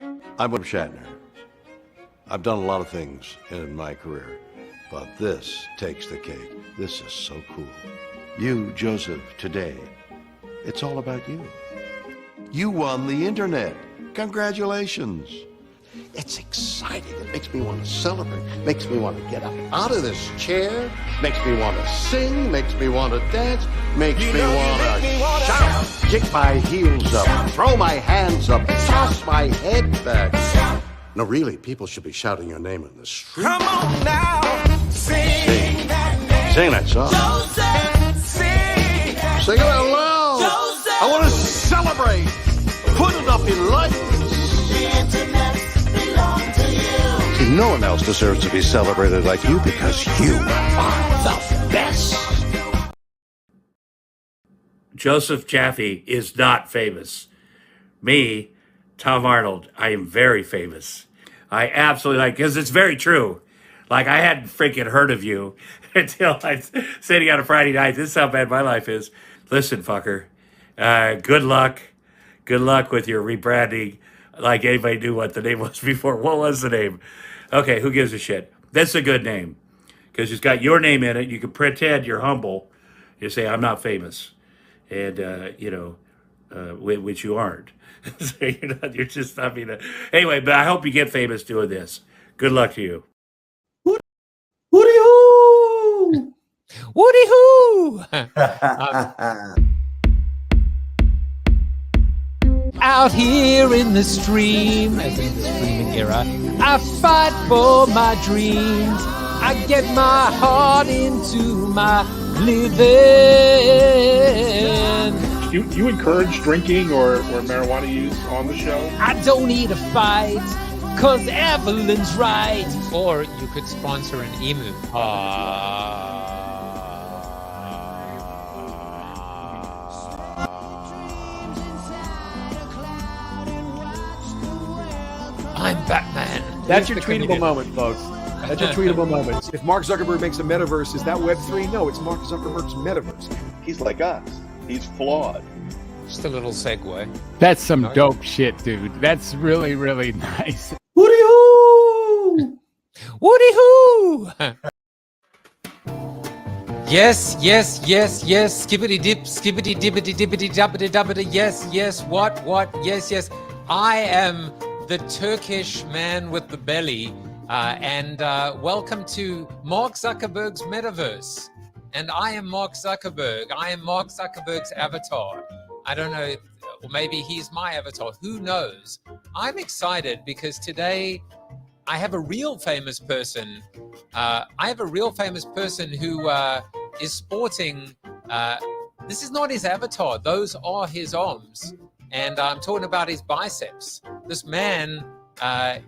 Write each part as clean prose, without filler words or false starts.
I'm William Shatner. I've done a lot of things in my career, but this takes the cake. This is so cool. You, Joseph, today, it's all about you. You won the internet. Congratulations. It's exciting. It makes me want to celebrate. Makes me want to get up out of this chair. Makes me want to sing. Makes me want to dance. Makes me want to shout. Kick my heels up. Throw my hands up. Toss my head back. No, really, people should be shouting your name in the street. Come on now. Sing that song. Joseph, Sing it out loud. Joseph. I want to celebrate. Put it up in lights. The internet belongs to you. See, no one else deserves to be celebrated like you because you are the best. Joseph Jaffe is not famous. Me, Tom Arnold, I am very famous. I absolutely because it's very true. Like, I hadn't freaking heard of you until I sitting on a Friday night. This is how bad my life is. Listen, fucker, good luck. Good luck with your rebranding. Like anybody knew what the name was before. What was the name? Okay, who gives a shit? That's a good name because it's got your name in it. You can pretend you're humble. You say, I'm not famous. And, which you aren't. So you're just not being anyway, but I hope you get famous doing this. Good luck to you. Woody-hoo! Woody-hoo! Out here in the stream, as in the streaming era, I fight for my dreams. I get my heart into my living. Do you encourage drinking or marijuana use on the show? I don't need a fight, cause Evelyn's right. Or you could sponsor an emu. I'm Batman. That's your tweetable moment, folks. That's your tweetable moment. If Mark Zuckerberg makes a metaverse, is that Web3? No, it's Mark Zuckerberg's metaverse. He's like us. He's flawed. Just a little segue. That's some dope shit, dude. That's really, really nice. Woody-hoo! Woody-hoo! Yes, yes, yes, yes. Skibbity dip, skibbity dibbity dibbity dubbity dubbity. Yes, yes. What? Yes, yes. I am the Turkish man with the belly. And welcome to Mark Zuckerberg's metaverse. And I am Mark Zuckerberg. I am Mark Zuckerberg's avatar. I don't know, or maybe he's my avatar. Who knows? I'm excited because today I have a real famous person. I have a real famous person who is sporting. This is not his avatar. Those are his arms. And I'm talking about his biceps. This man,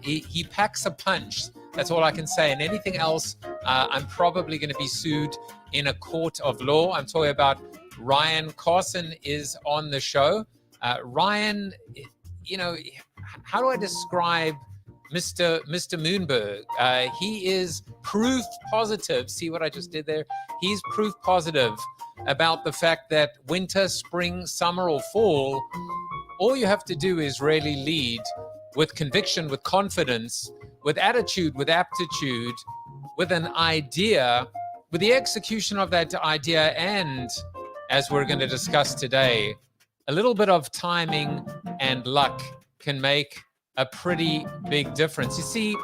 he packs a punch. That's all I can say. And anything else, I'm probably going to be sued in a court of law. I'm talking about Ryan. Carson is on the show. Ryan, how do I describe Mr. Moonberg? He is proof positive. See what I just did there? He's proof positive about the fact that winter, spring, summer, or fall, all you have to do is really lead with conviction, with confidence, with attitude, with aptitude, with an idea, with the execution of that idea, and, as we're going to discuss today, a little bit of timing and luck can make a pretty big difference. You see,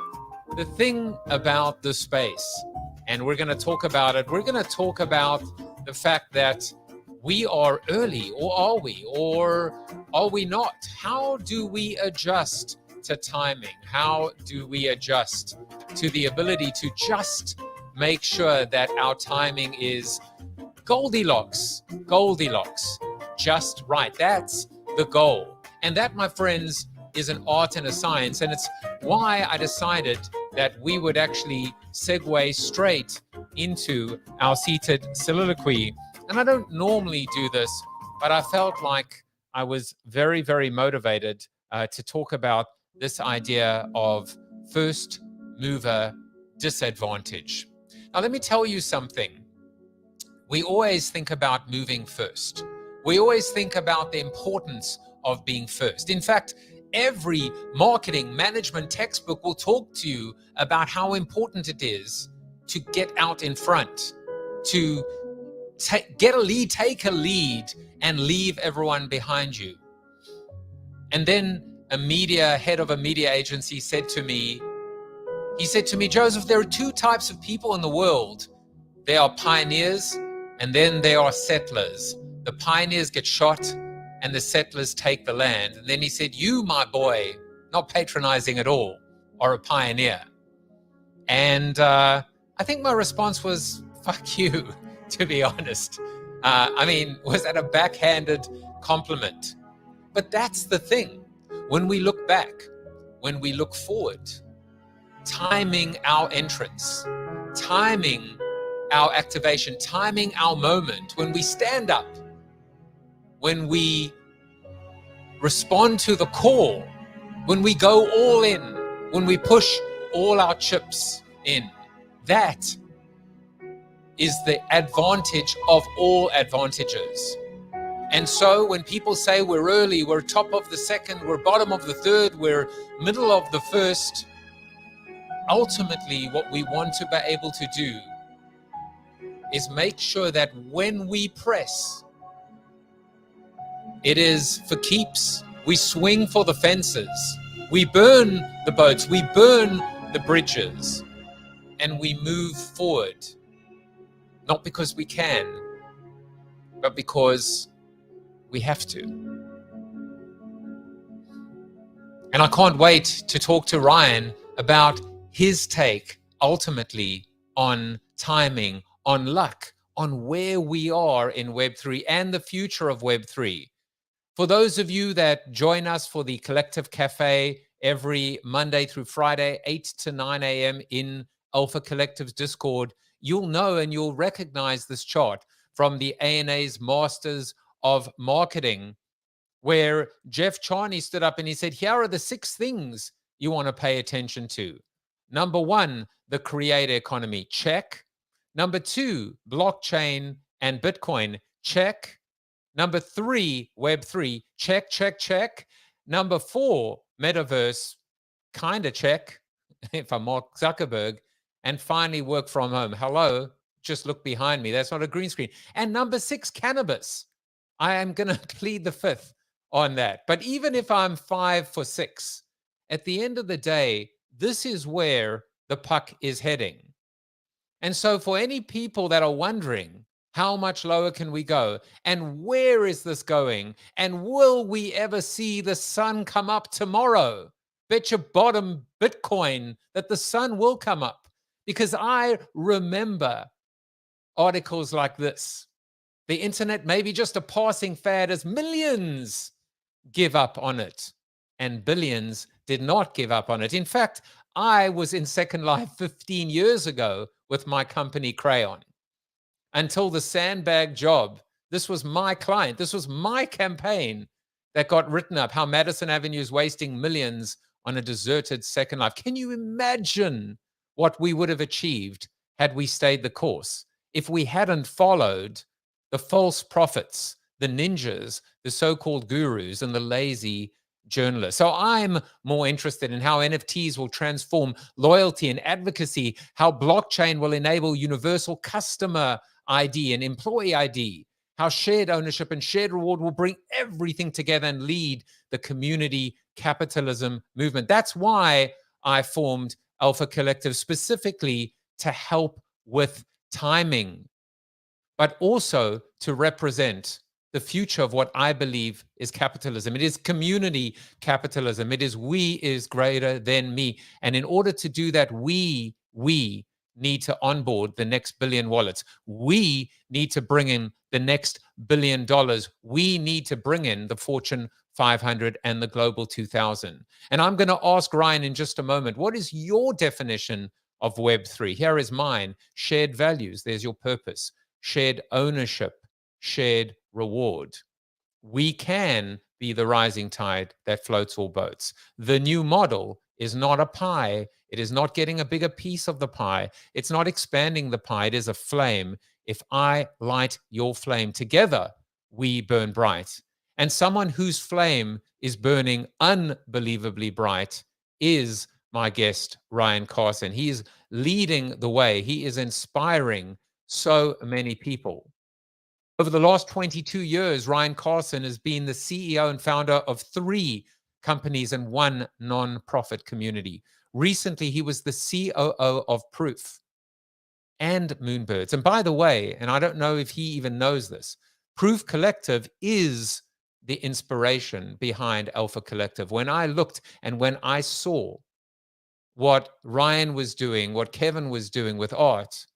the thing about the space, and we're going to talk about it, we're going to talk about the fact that we are early, or are we not? How do we adjust to timing? How do we adjust to the ability to just make sure that our timing is Goldilocks, just right? That's the goal. And that, my friends, is an art and a science. And it's why I decided that we would actually segue straight into our seated soliloquy. And I don't normally do this, but I felt like I was very, very motivated to talk about this idea of first mover disadvantage. Now, let me tell you something. We always think about moving first. We always think about the importance of being first. In fact, Every marketing management textbook will talk to you about how important it is to get out in front, to get a lead, take a lead, and leave everyone behind you. And then head of a media agency said to me, Joseph, there are two types of people in the world. There are pioneers, and then there are settlers. The pioneers get shot, and the settlers take the land. And then he said, you, my boy, not patronizing at all, are a pioneer. And I think my response was, fuck you, to be honest. Was that a backhanded compliment? But that's the thing. When we look back, when we look forward, timing our entrance, timing our activation, timing our moment, when we stand up, when we respond to the call, when we go all in, when we push all our chips in, that is the advantage of all advantages. And so when people say we're early, we're top of the second, we're bottom of the third, we're middle of the first, ultimately what we want to be able to do is make sure that when we press, it is for keeps. We swing for the fences. We burn the boats. We burn the bridges. And we move forward. Not because we can, but because we have to. And I can't wait to talk to Ryan about his take ultimately on timing, on luck, on where we are in Web3 and the future of Web3. For those of you that join us for the Collective Cafe every Monday through Friday, 8 to 9 a.m. in Alpha Collective's Discord, you'll know and you'll recognize this chart from the ANA's Masters of Marketing, where Jeff Charney stood up and he said, here are the 6 things you want to pay attention to. Number 1, the creator economy, check. Number 2, blockchain and Bitcoin, check. Number 3, Web3, check, check, check. Number 4, metaverse, kind of check, if I'm Mark Zuckerberg. And finally, work from home. Hello, just look behind me. That's not a green screen. And number 6, cannabis. I am going to plead the 5th on that. But even if I'm 5 for 6, at the end of the day, this is where the puck is heading. And so for any people that are wondering, how much lower can we go? And where is this going? And will we ever see the sun come up tomorrow? Bet your bottom Bitcoin that the sun will come up. Because I remember articles like this. The internet may be just a passing fad as millions give up on it. And billions did not give up on it. In fact, I was in Second Life 15 years ago with my company Crayon. Until the sandbag job, this was my client, this was my campaign that got written up, how Madison Avenue is wasting millions on a deserted Second Life. Can you imagine what we would have achieved had we stayed the course? If we hadn't followed the false prophets, the ninjas, the so-called gurus, and the lazy journalists. So I'm more interested in how NFTs will transform loyalty and advocacy, how blockchain will enable universal customer ID and employee ID, how shared ownership and shared reward will bring everything together and lead the community capitalism movement. That's why I formed Alpha Collective, specifically to help with timing, but also to represent the future of what I believe is capitalism. It is community capitalism. It is we is greater than me. And in order to do that, we need to onboard the next billion wallets. We need to bring in the next $1 billion. We need to bring in the Fortune 500 and the Global 2000. And I'm going to ask Ryan in just a moment, what is your definition of Web3? Here is mine. Shared values. There's your purpose. Shared ownership. Shared reward. We can be the rising tide that floats all boats. The new model is not a pie. It is not getting a bigger piece of the pie. It's not expanding the pie. It is a flame. If I light your flame, together we burn bright. And someone whose flame is burning unbelievably bright is my guest, Ryan Carson. He is leading the way. He is inspiring so many people. Over the last 22 years, Ryan Carson has been the CEO and founder of 3 companies and 1 nonprofit community. Recently, he was the COO of Proof and Moonbirds. And by the way, and I don't know if he even knows this, Proof Collective is the inspiration behind Alpha Collective. When I looked and when I saw what Ryan was doing, what Kevin was doing with art,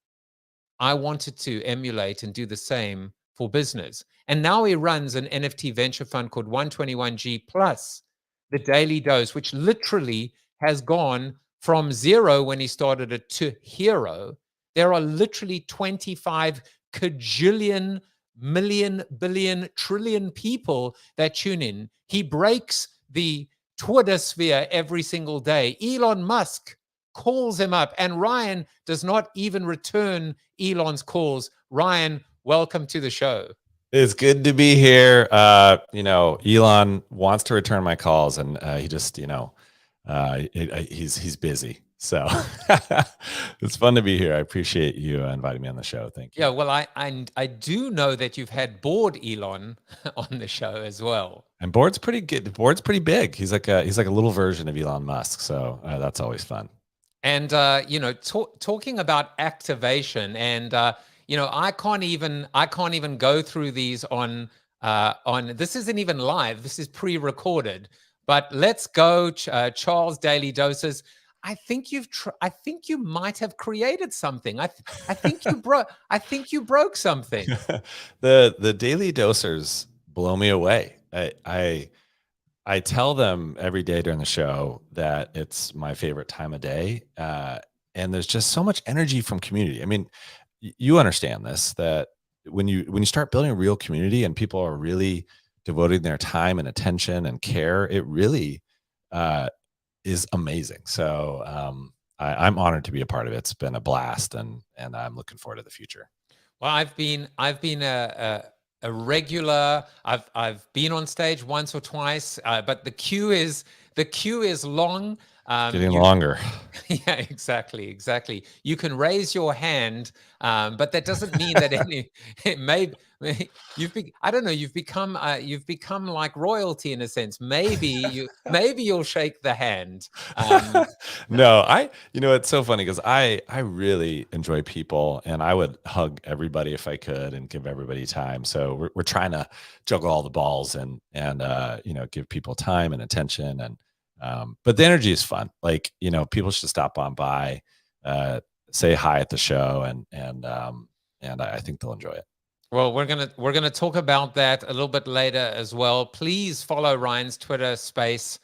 I wanted to emulate and do the same for business. And now he runs an NFT venture fund called 121G Plus, the Daily Dose, which literally has gone from 0 when he started it to hero. There are literally 25 cajillion, million, billion, trillion people that tune in. He breaks the Twitter sphere every single day. Elon Musk calls him up, and Ryan does not even return Elon's calls. Ryan, welcome to the show. It's good to be here. Elon wants to return my calls, and he just, he's busy. So it's fun to be here. I appreciate you inviting me on the show. Thank you. Yeah, well, I do know that you've had Board Elon on the show as well. And Board's pretty good. Board's pretty big. He's like a little version of Elon Musk. So that's always fun. And talking about activation, and I can't even go through these on this isn't even live. This is pre-recorded. But let's go, Charles Daily Doses. I think you might have created something. I think you broke. I think you broke something. The Daily Dosers blow me away. I tell them every day during the show that it's my favorite time of day. And there's just so much energy from community. I mean, you understand this, that when you start building a real community and people are really devoting their time and attention and care, it really is amazing. So I'm honored to be a part of it. It's been a blast, and I'm looking forward to the future. Well, I've been a regular. I've been on stage once or twice, but the queue is long. Getting longer. Yeah, exactly. You can raise your hand, but that doesn't mean that you've become like royalty in a sense. Maybe you'll shake the hand. No, it's so funny because I really enjoy people, and I would hug everybody if I could and give everybody time. So we're trying to juggle all the balls and give people time and attention, and but the energy is fun. Like, people should stop on by, say hi at the show, and I think they'll enjoy it. Well, we're gonna talk about that a little bit later as well. Please follow Ryan's Twitter space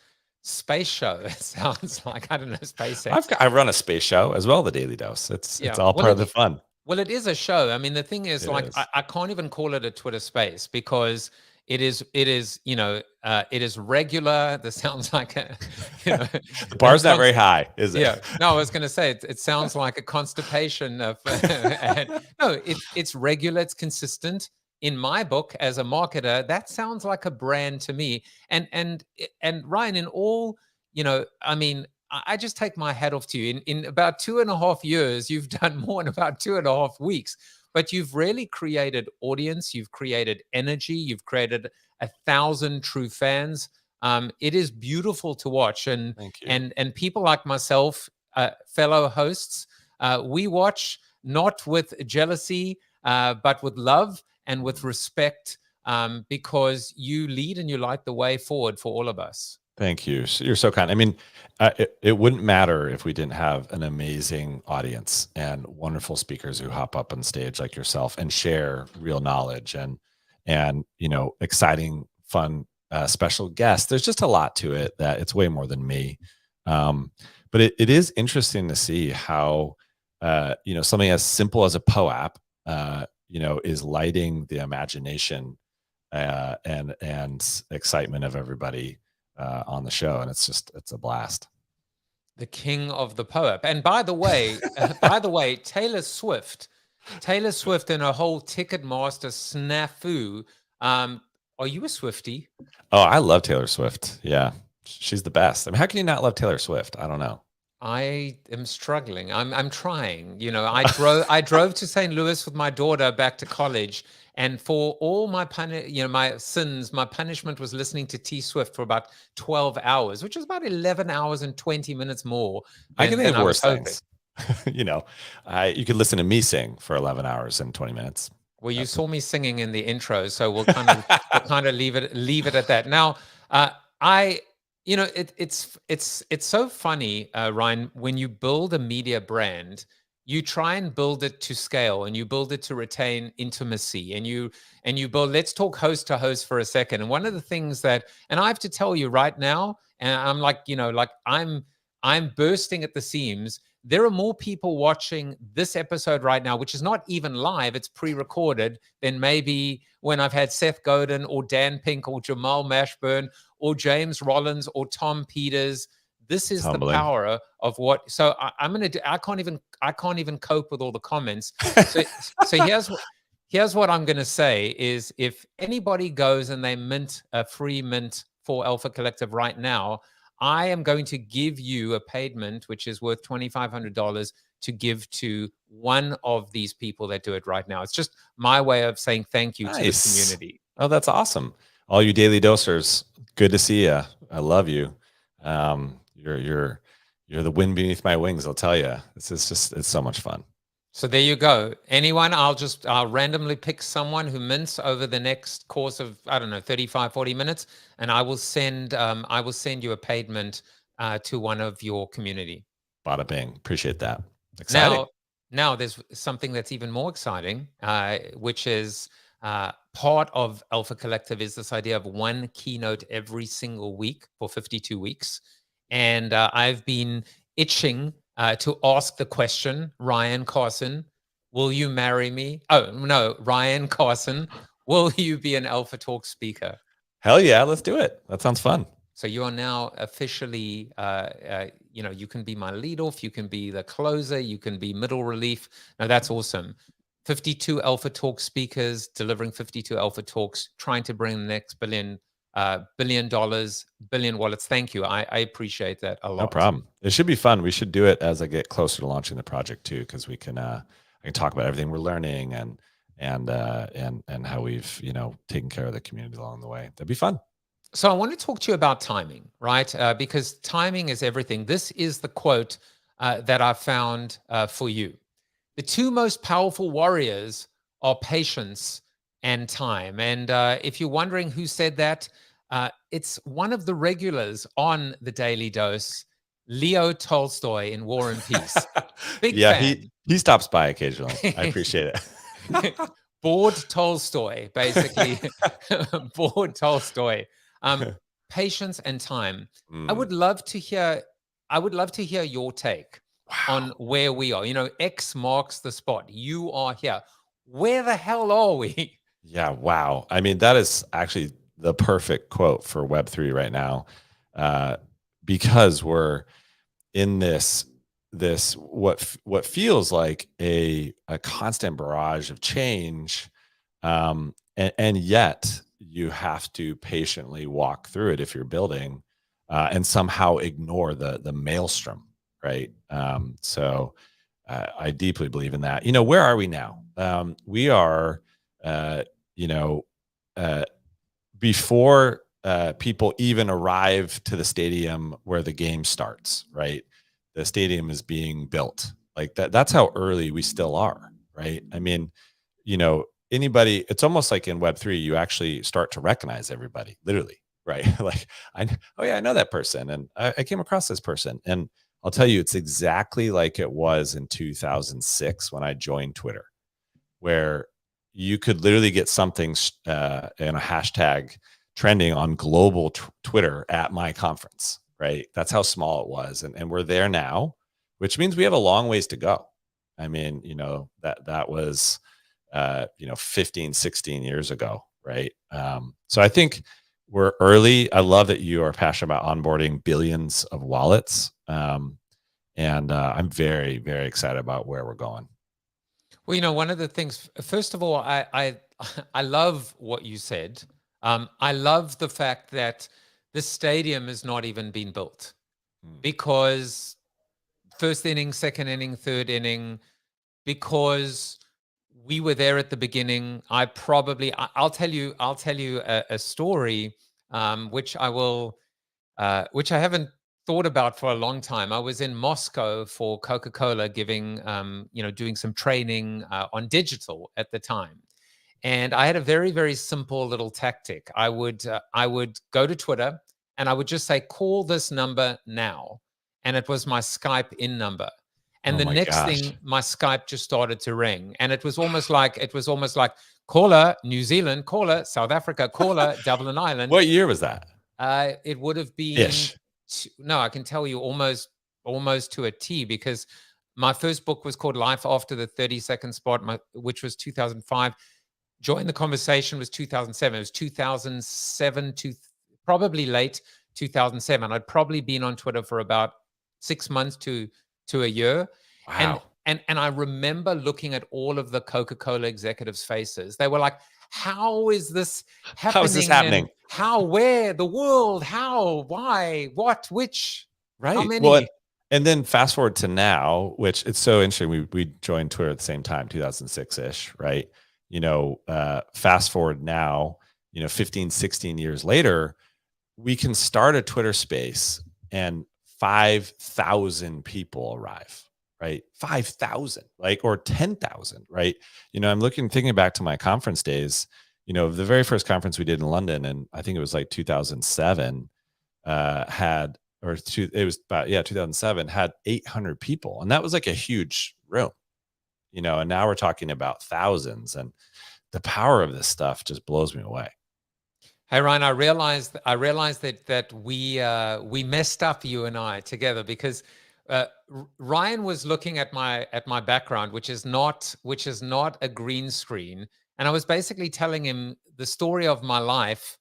show. It sounds like, I don't know, SpaceX. I run a space show as well, the Daily Dose. It's all part of the fun. Well, it is a show. I mean, the thing is, I can't even call it a Twitter space because it is regular. This sounds like the bar's not very high, is it? Yeah. No, I was going to say it sounds like a constipation of. No, it's regular. It's consistent. In my book, as a marketer, that sounds like a brand to me. And Ryan, in all, I mean, I just take my hat off to you. In about 2.5 years, you've done more in about 2.5 weeks. But you've really created audience, you've created energy, you've created 1,000 true fans. It is beautiful to watch, and Thank you. and people like myself, fellow hosts, we watch not with jealousy, but with love and with respect, because you lead and you light the way forward for all of us. Thank you. You're so kind. I mean, it wouldn't matter if we didn't have an amazing audience and wonderful speakers who hop up on stage like yourself and share real knowledge and exciting, fun, special guests. There's just a lot to it that it's way more than me. But it is interesting to see how, something as simple as a PoApp, is lighting the imagination and excitement of everybody on the show, and it's a blast. The king of the PoApp. And by the way, Taylor Swift and her whole Ticketmaster snafu Are you a Swiftie? Oh, I love Taylor Swift. Yeah, she's the best. I mean, how can you not love Taylor Swift? I don't know. I am struggling. I'm trying. I drove to St. Louis with my daughter back to college, and for all my my sins, my punishment was listening to T Swift for about 12 hours, which is about 11 hours and 20 minutes more I can than, think than of I was worse hoping. things. You know, you could listen to me sing for 11 hours and 20 minutes. Well, you saw me singing in the intro, so we'll kind of leave it at that. Now, I it's so funny, Ryan, when you build a media brand, you try and build it to scale, and you build it to retain intimacy, and you build. Let's talk host to host for a second. And one of the things that, and I have to tell you right now, and I'm like, I'm bursting at the seams. There are more people watching this episode right now, which is not even live, it's pre-recorded, than maybe when I've had Seth Godin or Dan Pink or Jamal Mashburn or James Rollins or Tom Peters. This is the Humbling. power of what. So I'm gonna do. I can't even cope with all the comments. So here's what I'm gonna say is, if anybody goes and they mint a free mint for Alpha Collective right now, I am going to give you a paid mint, which is worth $2,500 to give to one of these people that do it right now. It's just my way of saying thank you to the Nice. community. Oh, that's awesome. All you daily dosers, good to see you. I love you. You're the wind beneath my wings. I'll tell you, it's so much fun. So there you go. Anyone, I'll randomly pick someone who mints over the next course of, I don't know, 35, 40 minutes, and I will send you a paid mint to one of your community. Bada bing. Appreciate that. Exciting. Now there's something that's even more exciting, which is part of Alpha Collective is this idea of one keynote every single week for 52 weeks. And I've been itching to ask the question, Ryan Carson, will you marry me? Oh, no, Ryan Carson, will you be an Alpha Talk speaker? Hell yeah, let's do it. That sounds fun. So you are now officially, you can be my lead off, you can be the closer, you can be middle relief. Now that's awesome. 52 Alpha Talk speakers, delivering 52 Alpha Talks, trying to bring the next $1 billion, billion wallets. Thank you. I appreciate that a lot. No problem. It should be fun. We should do it as I get closer to launching the project too, because we can I can talk about everything we're learning and how we've taken care of the community along the way. That'd be fun. So I want to talk to you about timing, right? Because timing is everything. This is the quote that I found for you. The two most powerful warriors are patience and time. And if you're wondering who said that, it's one of the regulars on the Daily Dose, Leo Tolstoy in War and Peace. Big fan. He stops by occasionally. I appreciate it. Bored Tolstoy, basically. Bored Tolstoy. Patience and time. I would love to hear your take on where we are. X marks the spot. You are here. Where the hell are we? Yeah, wow. I mean, that is actually the perfect quote for Web3 right now, because we're in this what feels like a constant barrage of change, and yet you have to patiently walk through it if you're building, and somehow ignore the maelstrom, right? So I deeply believe in that. Where are we now? We are, before people even arrive to the stadium where the game starts, right? The stadium is being built. Like that's how early we still are, right? I mean, anybody, it's almost like in Web3, you actually start to recognize everybody, literally, right? Like, I know that person, and I came across this person. And I'll tell you, it's exactly like it was in 2006 when I joined Twitter, where you could literally get something in a hashtag trending on global Twitter at my conference, right? That's how small it was. And we're there now, which means we have a long ways to go. I mean, that was, 15, 16 years ago, right? So I think we're early. I love that you are passionate about onboarding billions of wallets. And I'm very, very excited about where we're going. Well, one of the things, first of all, I love what you said. I love the fact that the stadium has not even been built Mm. because first inning, second inning, third inning, because we were there at the beginning. I'll tell you a story, which which I haven't thought about for a long time. I was in Moscow for Coca-Cola, giving, doing some training on digital at the time. And I had a very, very simple little tactic. I would go to Twitter and I would just say, call this number now. And it was my Skype in number. And Oh the my next gosh. thing, my Skype just started to ring. And it was almost like caller New Zealand, caller South Africa, caller Dublin Island. What year was that? It would have been Ish. no, I can tell you almost to a T, because my first book was called Life After the 30-Second Spot, which was 2005. Join the Conversation was 2007. It was 2007 to probably late 2007. I'd probably been on Twitter for about 6 months to a year. Wow. And I remember looking at all of the Coca-Cola executives' faces. They were like, how is this happening? How is this happening? And how, where, the world, how, why, what, which, Right. how many? Well, and then fast forward to now, which it's so interesting. We joined Twitter at the same time, 2006-ish, right? Fast forward now, 15, 16 years later, we can start a Twitter space and 5,000 people arrive, right? 5,000, or 10,000, right? I'm thinking back to my conference days, the very first conference we did in London, and I think it was like 2007, it was about 2007, had 800 people, and that was like a huge room, and now we're talking about thousands, and the power of this stuff just blows me away. Hey Ryan, I realized that we messed up, you and I together, because Ryan was looking at my background, which is not a green screen, and I was basically telling him the story of my life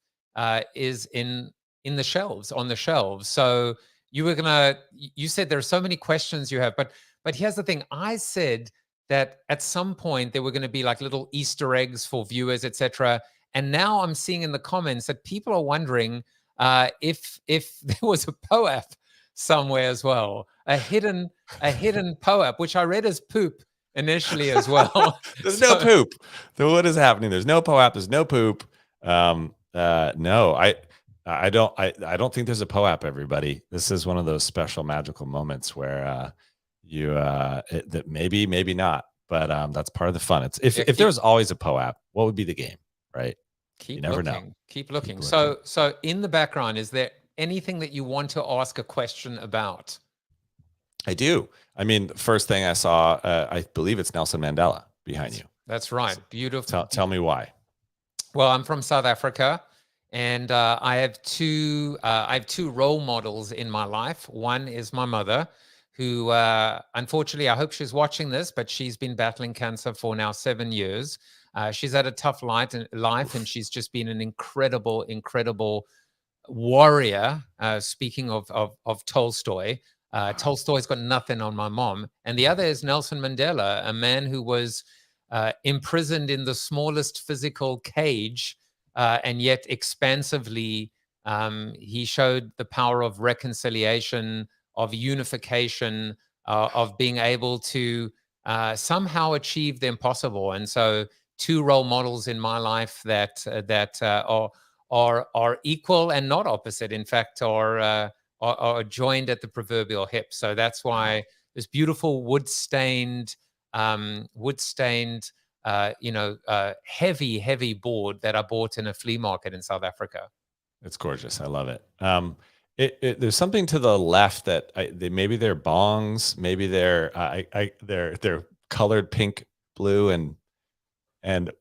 is in the shelves, on the shelves. So you said there are so many questions you have, but here's the thing. I said that at some point there were going to be like little Easter eggs for viewers, etc. And now I'm seeing in the comments that people are wondering if there was a PoApp somewhere as well, a hidden PoApp, which I read as poop initially as well. There's no poop. So what is happening? There's no PoApp. There's no poop. No, I don't think there's a PoApp. Everybody, this is one of those special magical moments where that maybe not, but that's part of the fun. It's if there was always a PoApp, what would be the game, right? Keep you never looking. know. Keep looking. So in the background, is there anything that you want to ask a question about? I do. I mean, the first thing I saw, I believe it's Nelson Mandela behind you. That's right. Beautiful. Tell me why. Well, I'm from South Africa, and I have two role models in my life. One is my mother, who unfortunately, I hope she's watching this, but she's been battling cancer for now 7 years. She's had a tough life, and she's just been an incredible warrior. Speaking of Tolstoy, Tolstoy's got nothing on my mom. And the other is Nelson Mandela, a man who was imprisoned in the smallest physical cage, and yet expansively, he showed the power of reconciliation, of unification, of being able to somehow achieve the impossible. And so, two role models in my life that are equal and not opposite. In fact, are joined at the proverbial hip. So that's why this beautiful wood-stained, heavy board that I bought in a flea market in South Africa. It's gorgeous. I love it. There's something to the left that maybe they're bongs, maybe they're colored pink, blue, and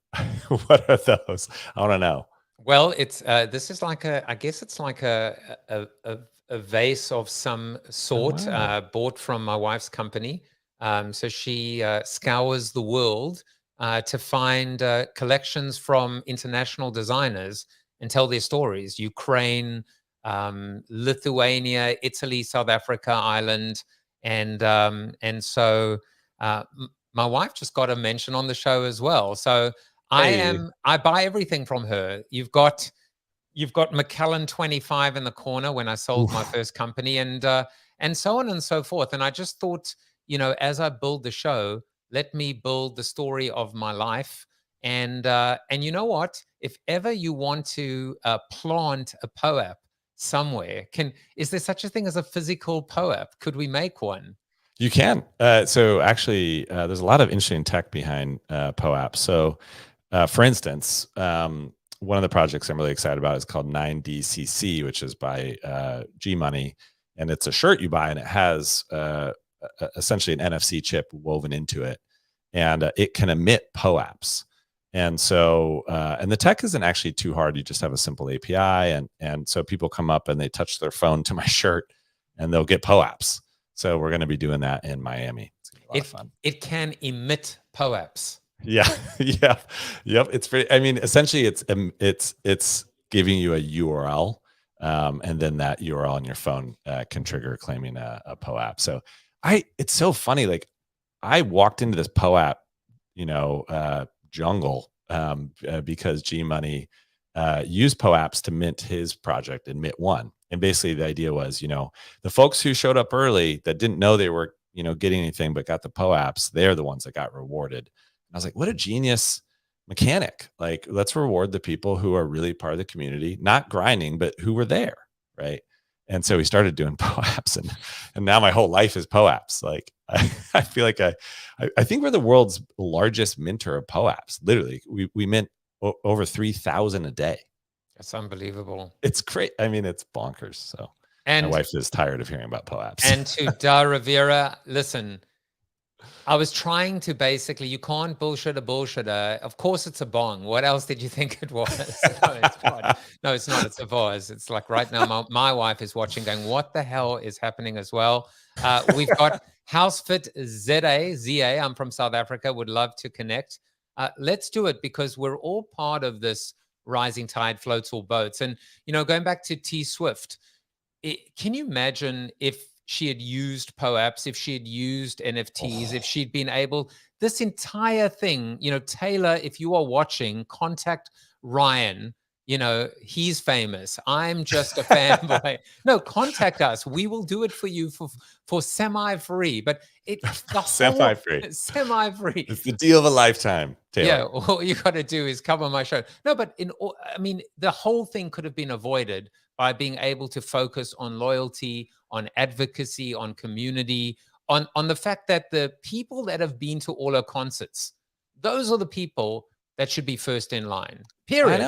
what are those? I want to know. Well, it's this is like I guess it's like a vase of some sort, bought from my wife's company. So she scours the world to find collections from international designers and tell their stories. Ukraine, Lithuania, Italy, South Africa, Ireland, and so my wife just got a mention on the show as well. So I buy everything from her. You've got You've got McKellen 25 in the corner when I sold my first company, and so on and so forth. And I just thought, as I build the show, let me build the story of my life. And you know what? If ever you want to plant a PoApp somewhere, is there such a thing as a physical PoApp? Could we make one? You can. So actually, there's a lot of interesting tech behind PoApp. So, for instance, one of the projects I'm really excited about is called 9DCC, which is by G Money, and it's a shirt you buy, and it has essentially an NFC chip woven into it, and it can emit PoAps. And so, and the tech isn't actually too hard. You just have a simple API, and so people come up and they touch their phone to my shirt, and they'll get PoAps. So we're going to be doing that in Miami. It's going to be a lot of fun. It can emit PoAps. Yeah, yeah, yep. It's pretty. I mean, essentially, it's giving you a URL, and then that URL on your phone can trigger claiming a PoApp. So it's so funny. Like, I walked into this PoApp, jungle because G Money used PoAps to mint his project and mint one. And basically, the idea was, the folks who showed up early that didn't know they were, getting anything but got the PoAps, they're the ones that got rewarded. I was like, what a genius mechanic. Like, let's reward the people who are really part of the community, not grinding, but who were there. Right. And so we started doing PoAps, and now my whole life is PoAps. Like, I feel like I think we're the world's largest minter of PoAps. Literally, we mint over 3,000 a day. That's unbelievable. It's great. I mean, it's bonkers. So my wife is tired of hearing about PoAps. And to Da Rivera, listen, I was trying to basically, you can't bullshit a bullshitter. Of course, it's a bong. What else did you think it was? No, it's not. No, it's not. It's a vase. It's like right now, my wife is watching going, what the hell is happening as well? We've got HouseFit ZA. I'm from South Africa. Would love to connect. Let's do it because we're all part of this rising tide floats all boats. And, going back to T Swift, can you imagine if she had used PoAps, if she had used NFTs, if she'd been able, this entire thing, Taylor, if you are watching, contact Ryan. He's famous. I'm just a fanboy. No, contact us. We will do it for you for semi-free. But semi-free. Semi-free. It's the deal of a lifetime, Taylor. Yeah, all you got to do is come on my show. No, but the whole thing could have been avoided by being able to focus on loyalty, on advocacy, on community, on the fact that the people that have been to all her concerts, those are the people that should be first in line. Period.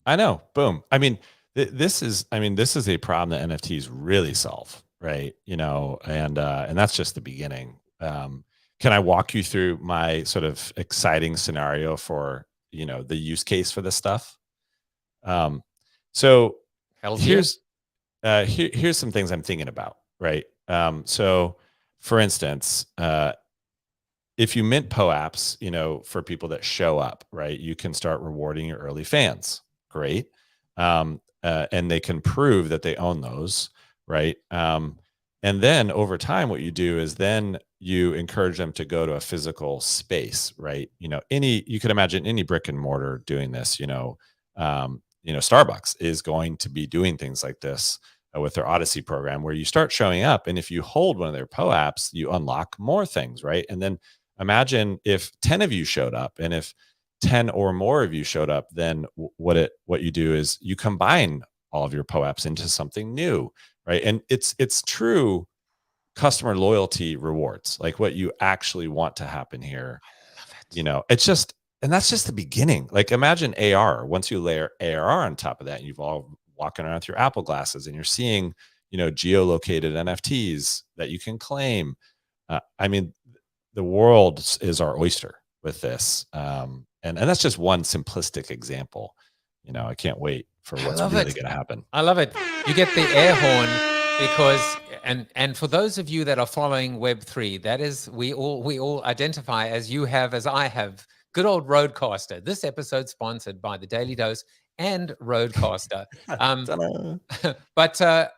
I know. Boom. I mean, this is a problem that NFTs really solve, right? And that's just the beginning. Can I walk you through my sort of exciting scenario for, the use case for this stuff? So here's some things I'm thinking about, right? So for instance, if you mint PoAps, for people that show up, right, you can start rewarding your early fans. Great. And they can prove that they own those, right? And then over time, what you do is then you encourage them to go to a physical space, right? You could imagine any brick and mortar doing this, Starbucks is going to be doing things like this with their Odyssey program, where you start showing up. And if you hold one of their PoAps, you unlock more things, right? And then imagine if 10 of you showed up, and if 10 or more of you showed up, then what you do is you combine all of your PoAps into something new, right? And it's true customer loyalty rewards, like what you actually want to happen here. I love it. It's just, and that's just the beginning. Like, imagine AR. Once you layer ARR on top of that, and you've all walking around with your Apple glasses, and you're seeing, geolocated NFTs that you can claim. The world is our oyster with this. And that's just one simplistic example. I can't wait for what's really going to happen. I love it. You get the air horn because, and for those of you that are following Web3, that is, we all identify as you have, as I have, good old Roadcaster. This episode sponsored by the Daily Dose and Roadcaster. But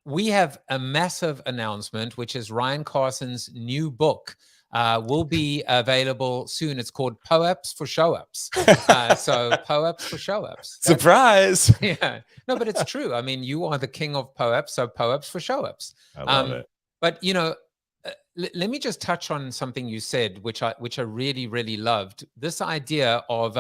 we have a massive announcement, which is Ryan Carson's new book. will be available soon. It's called PoAps for show ups. So PoAps for show ups. Surprise. Yeah, no, but it's true. I mean, you are the king of PoAps, so PoAps for show ups. I love it. But let me just touch on something you said, which I really, really loved. This idea of,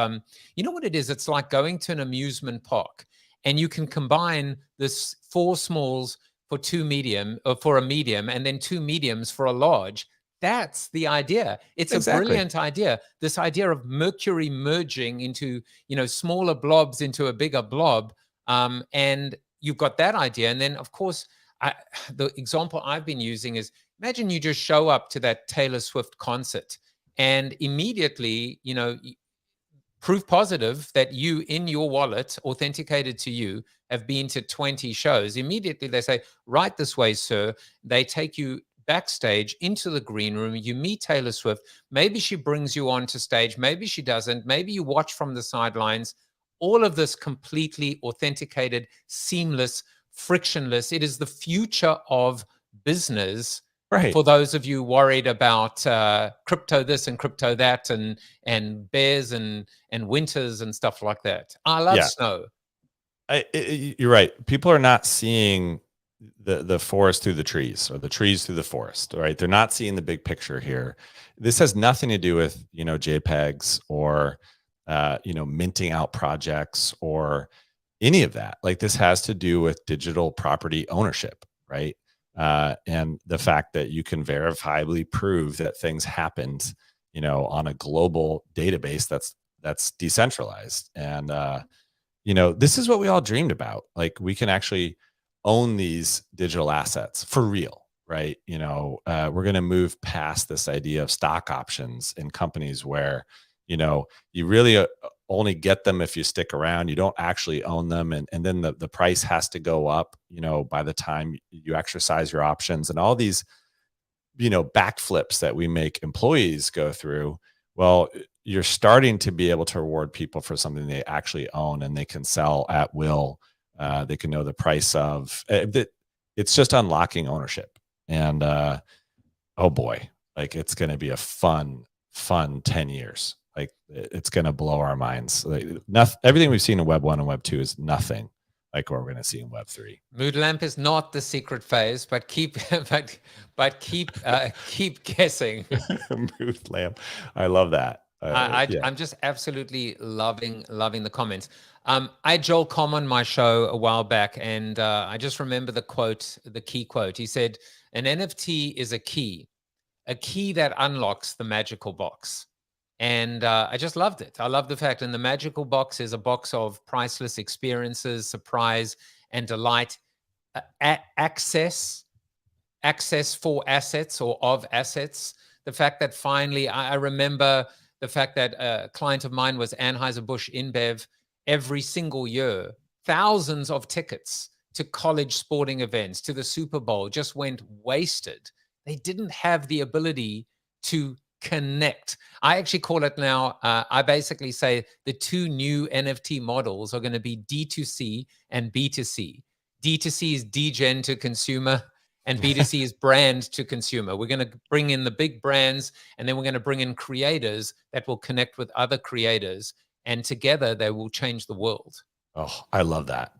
you know what it is? It's like going to an amusement park, and you can combine this 4 smalls for for a medium, and then 2 mediums for a large. That's the idea. It's a brilliant idea. This idea of mercury merging into, smaller blobs into a bigger blob. And you've got that idea. And then, of course, the example I've been using is, imagine you just show up to that Taylor Swift concert and immediately, proof positive that you in your wallet, authenticated to you, have been to 20 shows. Immediately they say, right this way, sir. They take you backstage into the green room. You meet Taylor Swift. Maybe she brings you onto stage. Maybe she doesn't. Maybe you watch from the sidelines. All of this completely authenticated, seamless, frictionless. It is the future of business. Right. For those of you worried about crypto this and crypto that and bears and winters and stuff like that. I love snow. You're right. People are not seeing the forest through the trees, or the trees through the forest, right? They're not seeing the big picture here. This has nothing to do with, JPEGs or, minting out projects or any of that. Like, this has to do with digital property ownership, right? And the fact that you can verifiably prove that things happened, on a global database that's decentralized. And, this is what we all dreamed about. Like, we can actually own these digital assets for real, right? We're going to move past this idea of stock options in companies where, you really only get them if you stick around. You don't actually own them. And then the price has to go up, by the time you exercise your options, and all these, backflips that we make employees go through. Well, you're starting to be able to reward people for something they actually own and they can sell at will. They can know the price of it. It's just unlocking ownership. And oh boy, like, it's going to be a fun 10 years. Like, it's going to blow our minds. Like, everything we've seen in Web 1 and Web 2 is nothing like what we're going to see in Web 3. Mood lamp is not the secret phase, but keep keep guessing. Mood lamp. I love that. I'm just absolutely loving the comments. I had Joel Com on my show a while back, and I just remember the key quote. He said, an NFT is a key that unlocks the magical box. And I just loved it. I love the fact, and the magical box is a box of priceless experiences, surprise, and delight, access for assets or of assets. The fact that finally, I remember the fact that a client of mine was Anheuser-Busch InBev. Every single year, thousands of tickets to college sporting events, to the Super Bowl, just went wasted. They didn't have the ability to connect. I actually call it now, I basically say the 2 new NFT models are going to be D2C and B2C. D2C is degen to consumer, and B2C is brand to consumer. We're going to bring in the big brands, and then we're going to bring in creators that will connect with other creators, and together they will change the world. Oh, I love that.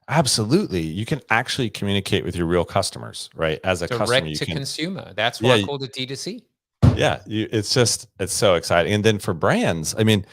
Absolutely. You can actually communicate with your real customers, right? As a customer, direct to consumer. That's why I call it D2C. Yeah, it's so exciting. And then for brands, I mean,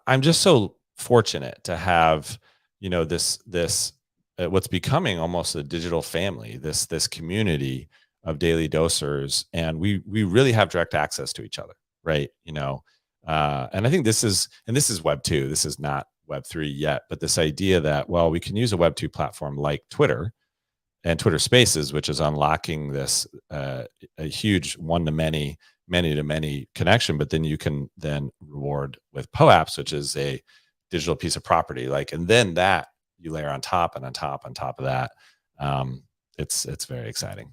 I'm just so fortunate to have, this what's becoming almost a digital family, this community of daily dosers, and we really have direct access to each other, right? And I think this is Web 2. This is not Web 3 yet, but this idea that, well, we can use a Web 2 platform like Twitter and Twitter Spaces, which is unlocking this a huge one-to-many, many-to-many connection, but then you can then reward with PoAps, which is a digital piece of property, and then that you layer on top and on top of that. It's very exciting.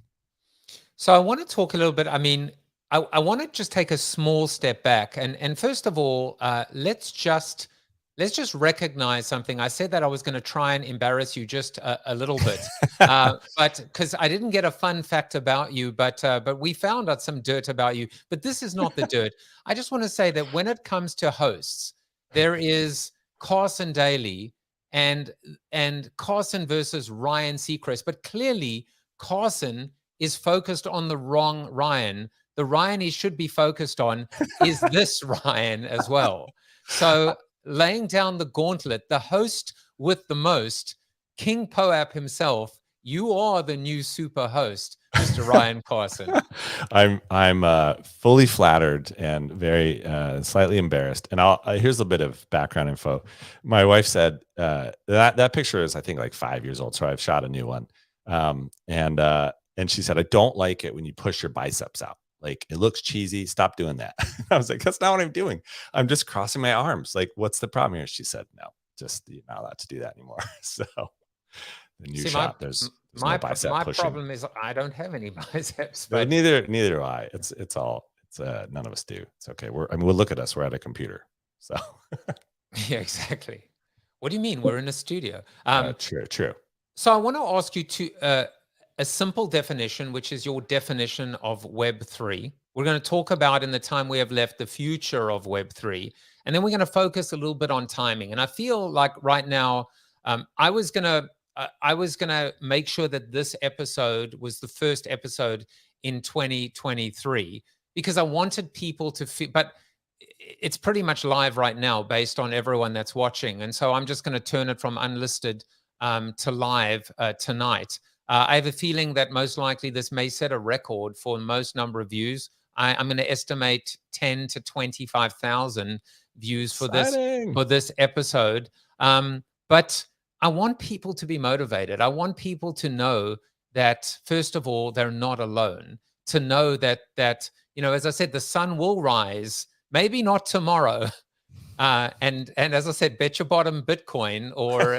So I want to talk a little bit. I mean, I want to just take a small step back, and first of all, let's just let's just recognize something. I said that I was going to try and embarrass you just a little bit, but because I didn't get a fun fact about you, but we found out some dirt about you. But this is not the dirt. I just want to say that when it comes to hosts, there is Carson Daly and Carson versus Ryan Seacrest, but clearly Carson is focused on the wrong Ryan. The Ryan he should be focused on is this Ryan as well. So laying down the gauntlet, the host with the most, King PoApp himself, you are the new super host, Mr. Ryan Carson. I'm fully flattered and very slightly embarrassed. And here's a bit of background info. My wife said that picture is, I think, like 5 years old, so I've shot a new one. And she said, I don't like it when you push your biceps out. Like, it looks cheesy. Stop doing that. I was like, that's not what I'm doing. I'm just crossing my arms. Like, what's the problem here? She said, no, just you're not allowed to do that anymore. So the new shot, there's no bicep my pushing. problem is I don't have any biceps. But neither do I. It's none of us do. It's okay. We'll look at us. We're at a computer. So yeah, exactly. What do you mean? We're in a studio. True. So I want to ask you to a simple definition, which is your definition of Web3. We're going to talk about, in the time we have left, the future of Web3. And then we're going to focus a little bit on timing. And I feel like right now, I was going to make sure that this episode was the first episode in 2023, because I wanted people to feel, but it's pretty much live right now based on everyone that's watching. And so I'm just going to turn it from unlisted to live tonight. I have a feeling that most likely this may set a record for most number of views. I'm going to estimate 10 to 25,000 views for this episode. But I want people to be motivated. I want people to know that, first of all, they're not alone. To know that as I said, the sun will rise. Maybe not tomorrow. And as I said, bet your bottom Bitcoin or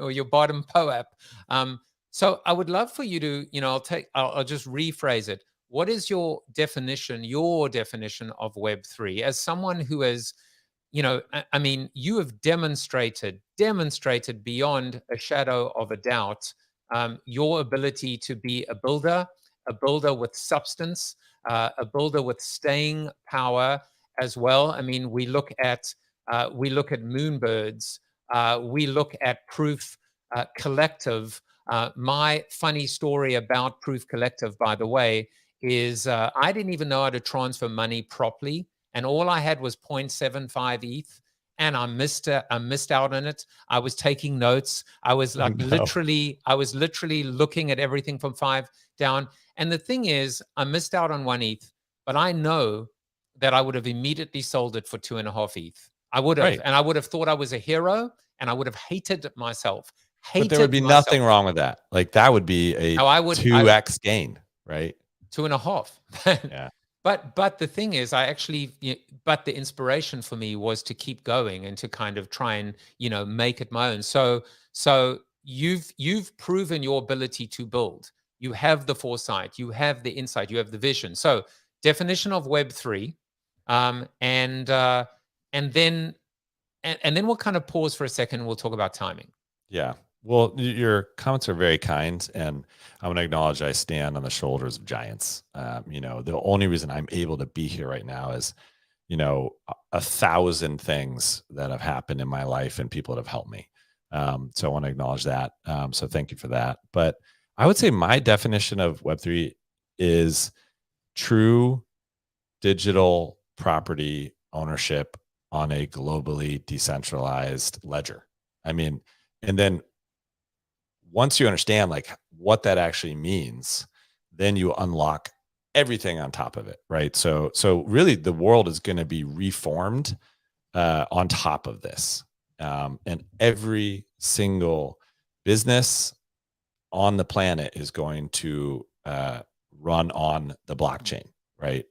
or your bottom PoApp. So I would love for you to, I'll just rephrase it. What is your definition of Web3 as someone who has, I mean, you have demonstrated beyond a shadow of a doubt, your ability to be a builder with substance, a builder with staying power as well. I mean, we look at Moonbirds, we look at Proof Collective. My funny story about Proof Collective, by the way, is I didn't even know how to transfer money properly, and all I had was 0.75 ETH, and I missed out on it. I was taking notes. I was like literally looking at everything from 5 down. And the thing is, I missed out on 1 ETH, but I know that I would have immediately sold it for 2.5 ETH. I would have, and I would have thought I was a hero, and I would have hated myself. But there would be nothing wrong with that. Like, that would be a 2x gain, right? 2.5. Yeah. But the thing is, but the inspiration for me was to keep going and to kind of try and, make it my own. So you've proven your ability to build. You have the foresight, you have the insight, you have the vision. So definition of Web3, and then we'll kind of pause for a second and we'll talk about timing. Yeah. Well, your comments are very kind, and I'm going to acknowledge I stand on the shoulders of giants. The only reason I'm able to be here right now is, 1,000 things that have happened in my life and people that have helped me. So I want to acknowledge that. So thank you for that. But I would say my definition of Web3 is true digital property ownership on a globally decentralized ledger. I mean, and then once you understand like what that actually means, then you unlock everything on top of it, right? So really the world is going to be reformed on top of this. And every single business on the planet is going to run on the blockchain, right?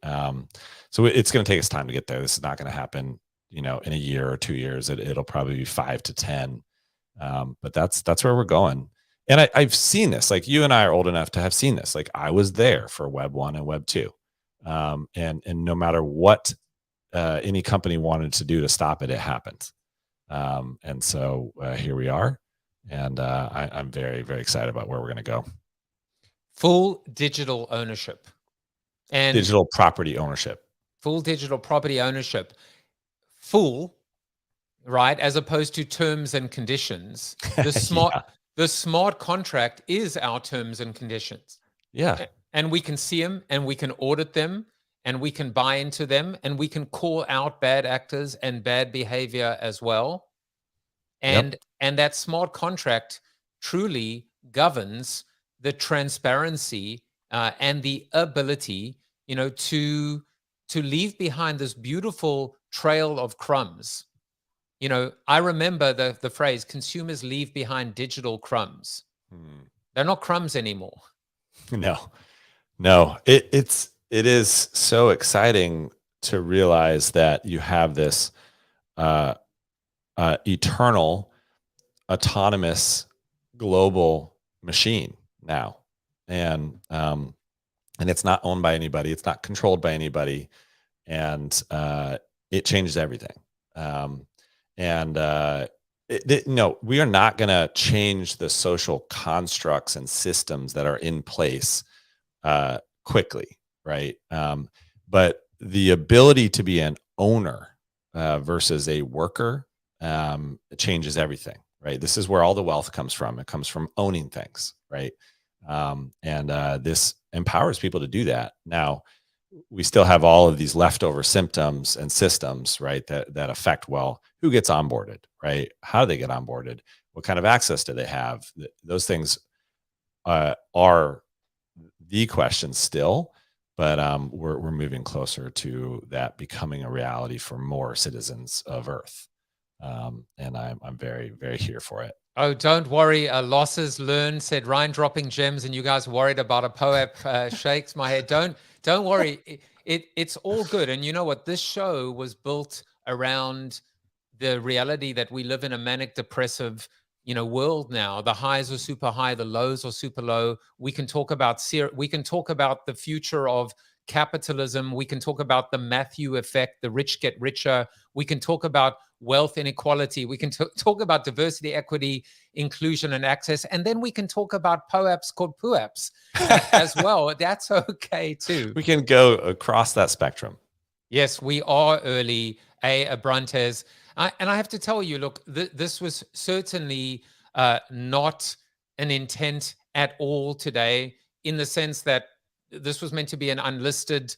So it's going to take us time to get there. This is not going to happen, in a year or 2 years. It'll probably be 5 to 10. But that's where we're going. And I've seen this, like you and I are old enough to have seen this. Like I was there for Web 1 and Web 2. And no matter what any company wanted to do to stop it, it happened. And so here we are. And I'm very, very excited about where we're going to go. Full digital ownership. And digital property ownership. Full digital property ownership. Full, right? As opposed to terms and conditions. The smart, the smart contract is our terms and conditions. Yeah. And we can see them and we can audit them and we can buy into them and we can call out bad actors and bad behavior as well. And that smart contract truly governs the transparency and the ability, to leave behind this beautiful trail of crumbs. I remember the phrase, consumers leave behind digital crumbs. They're not crumbs anymore. No. It is so exciting to realize that you have this eternal, autonomous, global machine now, and it's not owned by anybody. It's not controlled by anybody, and it changes everything. No, we are not going to change the social constructs and systems that are in place quickly, right? But the ability to be an owner versus a worker changes everything, right? This is where all the wealth comes from. It comes from owning things, right? This empowers people to do that. Now, we still have all of these leftover symptoms and systems, right? That affect, well, who gets onboarded, right? How do they get onboarded? What kind of access do they have? Those things are the question still, but we're moving closer to that becoming a reality for more citizens of Earth. And I'm very, very here for it. Oh, don't worry. Losses learned, said Ryan, dropping gems, and you guys worried about a PoApp shakes my head. Don't worry. It's all good. And you know what? This show was built around the reality that we live in a manic depressive, world now. The highs are super high, the lows are super low. We can talk about the future of capitalism. We can talk about the Matthew effect, the rich get richer. We can talk about wealth inequality. We can talk about diversity, equity, inclusion, and access. And then we can talk about PoAps called PoAps as well. That's okay too. We can go across that spectrum. Yes, we are early, Abrantes. And I have to tell you, look, this was certainly not an intent at all today, in the sense that this was meant to be an unlisted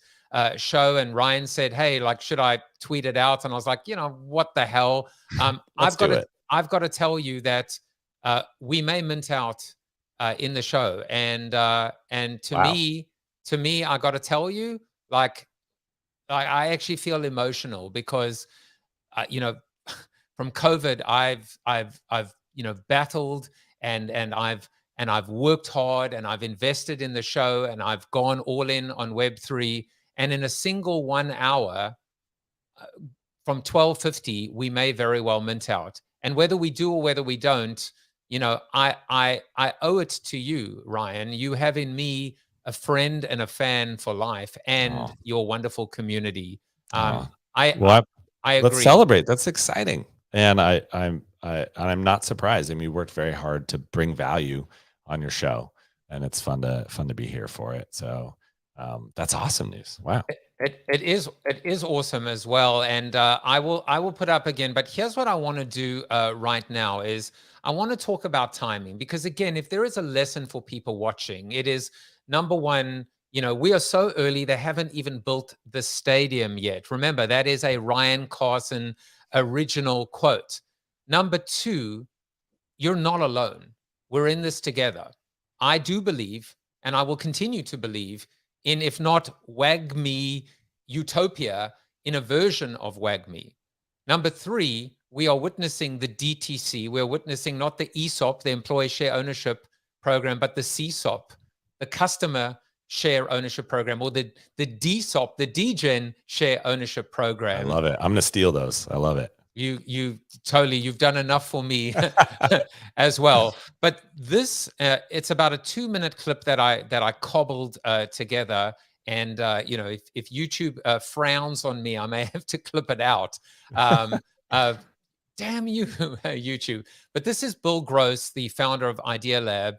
show. And Ryan said, hey, should I tweet it out? And I was like, what the hell? I've got to tell you that we may mint out in the show. And to Wow. me, I got to tell you, I actually feel emotional because, from COVID, I've battled and I've worked hard and I've invested in the show and I've gone all in on Web3. And in a single 1 hour, from 12:50, we may very well mint out. And whether we do or whether we don't, I owe it to you, Ryan. You have in me a friend and a fan for life, and your wonderful community. I agree. Let's celebrate. That's exciting, and I'm not surprised. I mean, you worked very hard to bring value on your show, and it's fun to be here for it. So that's awesome news. Wow. It is awesome as well, and I will put up again. But here's what I want to do right now is I want to talk about timing, because again, if there is a lesson for people watching, it is number one. We are so early; they haven't even built the stadium yet. Remember, that is a Ryan Carson original quote. Number two, you're not alone. We're in this together. I do believe, and I will continue to believe in, if not WAGME utopia, in a version of WAGME. Number three, we are witnessing the DTC. We're witnessing not the ESOP, the Employee Share Ownership Program, but the CSOP, the Customer Share Ownership Program, or the DSOP, the DGen Share Ownership Program. I love it. I'm going to steal those. I love it. You've done enough for me as well. But this, it's about a 2-minute clip that I cobbled together. And if YouTube frowns on me, I may have to clip it out. Damn you, YouTube. But this is Bill Gross, the founder of Idea Lab.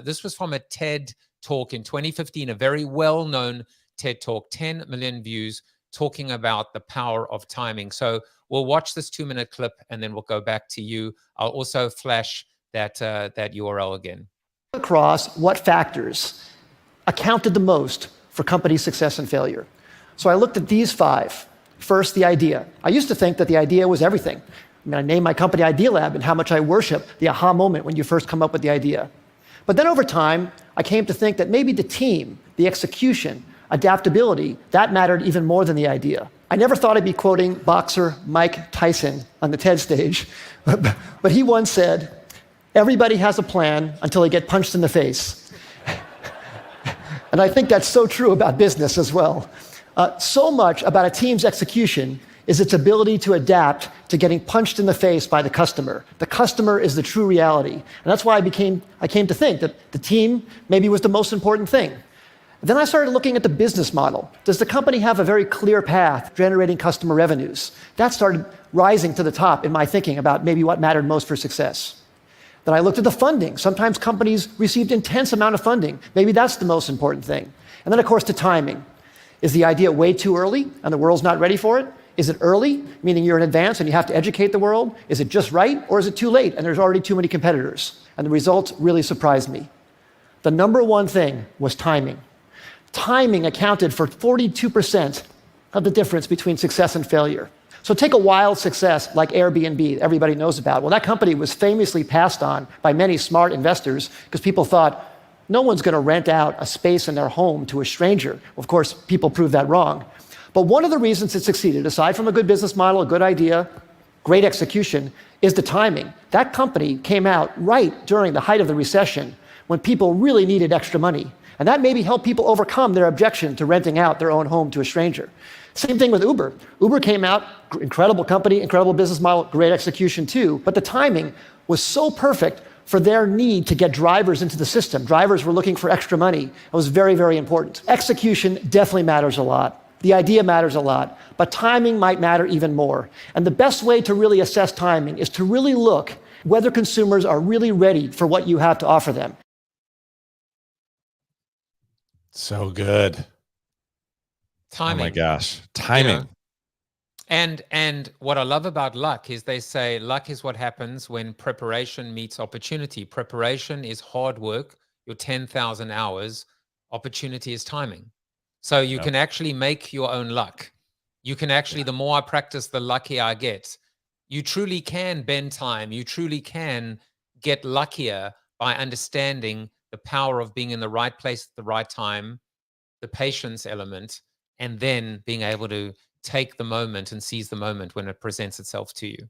This was from a TED talk in 2015, a very well-known TED talk, 10 million views, talking about the power of timing. So we'll watch this 2-minute clip and then we'll go back to you. I'll also flash that URL again. Across what factors accounted the most for company success and failure. So I looked at these 5. First, the idea. I used to think that the idea was everything. I mean, I named my company Idea Lab and how much I worship the aha moment when you first come up with the idea. But then over time, I came to think that maybe the team, the execution, adaptability, that mattered even more than the idea. I never thought I'd be quoting boxer Mike Tyson on the TED stage, but he once said, "Everybody has a plan until they get punched in the face." And I think that's so true about business as well. So much about a team's execution is its ability to adapt to getting punched in the face by the customer. The customer is the true reality. And that's why I came to think that the team maybe was the most important thing. Then I started looking at the business model. Does the company have a very clear path generating customer revenues? That started rising to the top in my thinking about maybe what mattered most for success. Then I looked at the funding. Sometimes companies received intense amount of funding. Maybe that's the most important thing. And then, of course, the timing. Is the idea way too early and the world's not ready for it? Is it early, meaning you're in advance and you have to educate the world? Is it just right, or is it too late and there's already too many competitors? And the results really surprised me. The number one thing was timing. Timing accounted for 42% of the difference between success and failure. So take a wild success like Airbnb, everybody knows about. Well, that company was famously passed on by many smart investors because people thought, no one's going to rent out a space in their home to a stranger. Of course, people proved that wrong. But one of the reasons it succeeded, aside from a good business model, a good idea, great execution, is the timing. That company came out right during the height of the recession when people really needed extra money. And that maybe helped people overcome their objection to renting out their own home to a stranger. Same thing with Uber. Uber came out, incredible company, incredible business model, great execution too, but the timing was so perfect for their need to get drivers into the system. Drivers were looking for extra money. It was very, very important. Execution definitely matters a lot. The idea matters a lot, but timing might matter even more. And the best way to really assess timing is to really look whether consumers are really ready for what you have to offer them. So good. Timing. Oh my gosh. Timing. You know, and what I love about luck is they say luck is what happens when preparation meets opportunity. Preparation is hard work, your 10,000 hours. Opportunity is timing. So you can actually make your own luck. You can actually, the more I practice, the luckier I get. You truly can bend time. You truly can get luckier by understanding the power of being in the right place at the right time, the patience element, and then being able to take the moment and seize the moment when it presents itself to you.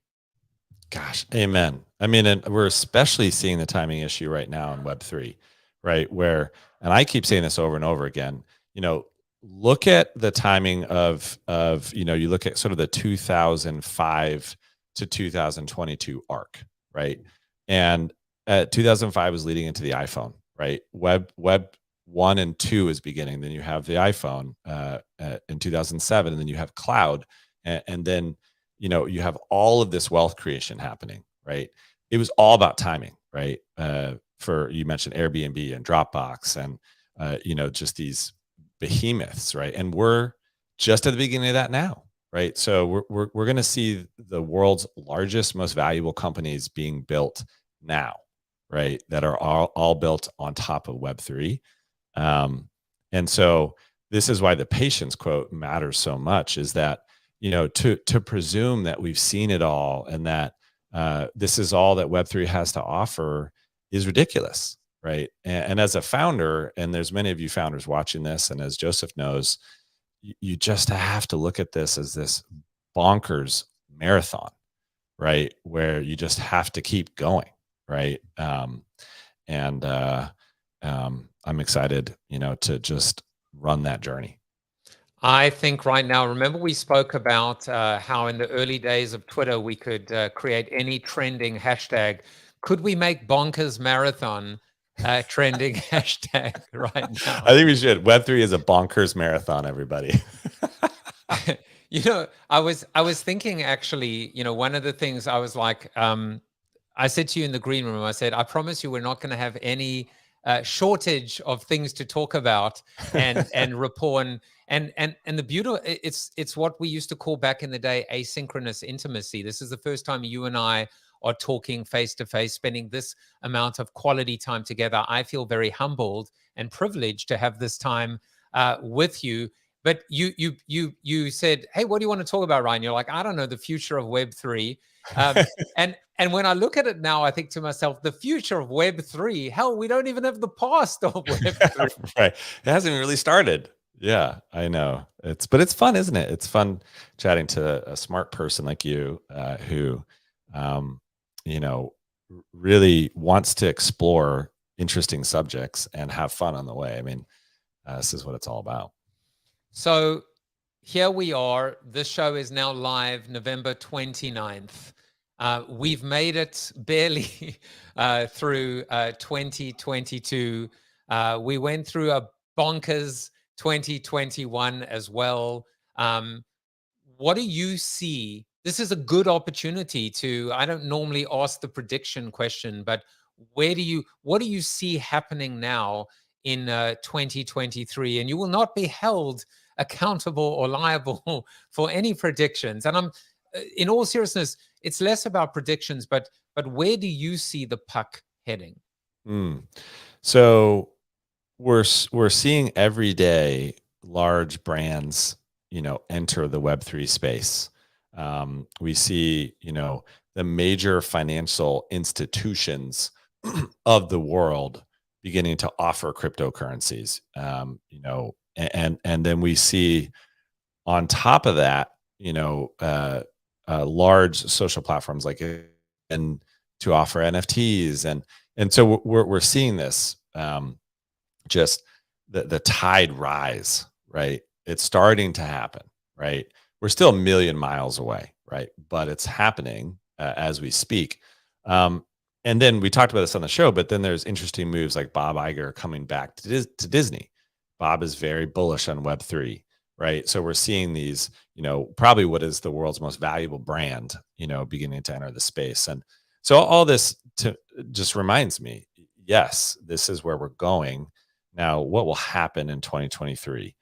Gosh, amen. I mean, and we're especially seeing the timing issue right now in Web3, right? Where, and I keep saying this over and over again, you know, look at the timing of, you know, you look at sort of the 2005 to 2022 arc, right? And 2005 was leading into the iPhone, right? Web 1 and 2 is beginning. Then you have the iPhone in 2007, and then you have cloud. And then, you know, you have all of this wealth creation happening, right? It was all about timing, right? For, you mentioned Airbnb and Dropbox and, you know, just these behemoths, right? And we're just at the beginning of that now, right? So we're going to see the world's largest, most valuable companies being built now, right? That are all built on top of Web3. And so this is why the patience quote matters so much, is that, you know, to presume that we've seen it all and that this is all that Web3 has to offer is ridiculous, right? And as a founder, and there's many of you founders watching this, and as Joseph knows, you just have to look at this as this bonkers marathon, right? Where you just have to keep going, right? I'm excited, you know, to just run that journey. I think right now, remember we spoke about how in the early days of Twitter, we could create any trending hashtag. Could we make bonkers marathon trending hashtag right now? I think we should. Web3 is a bonkers marathon, everybody. I was thinking actually, one of the things I was like, I said to you in the green room, I said, I promise you, we're not going to have any shortage of things to talk about and rapport and the beauty. It's what we used to call back in the day asynchronous intimacy. This is the first time you and I are talking face to face, spending this amount of quality time together. I feel very humbled and privileged to have this time with you. But you said, "Hey, what do you want to talk about, Ryan?" You're like, "I don't know, the future of Web3." And when I look at it now, I think to myself, the future of Web3. Hell, we don't even have the past of Web3. Right. It hasn't even really started. Yeah, I know. But it's fun, isn't it? It's fun chatting to a smart person like you, who, um, you know, really wants to explore interesting subjects and have fun on the way. I mean, this is what it's all about. So here we are. This show is now live November 29th. We've made it barely through 2022. We went through a bonkers 2021 as well. What do you see? This is a good opportunity to, I don't normally ask the prediction question, but what do you see happening now in 2023? And you will not be held accountable or liable for any predictions. And I'm, in all seriousness, it's less about predictions, but where do you see the puck heading? So we're seeing every day large brands, enter the Web3 space. We see, the major financial institutions of the world beginning to offer cryptocurrencies. And then we see on top of that, large social platforms like and to offer NFTs, and so we're seeing this, just the tide rise, right? It's starting to happen, right? We're still a million miles away, right? But it's happening as we speak. And then we talked about this on the show, but then there's interesting moves like Bob Iger coming back to Disney. Bob is very bullish on Web3, right? So we're seeing these, probably what is the world's most valuable brand, beginning to enter the space. And so all this just reminds me, yes, this is where we're going. Now, what will happen in 2023?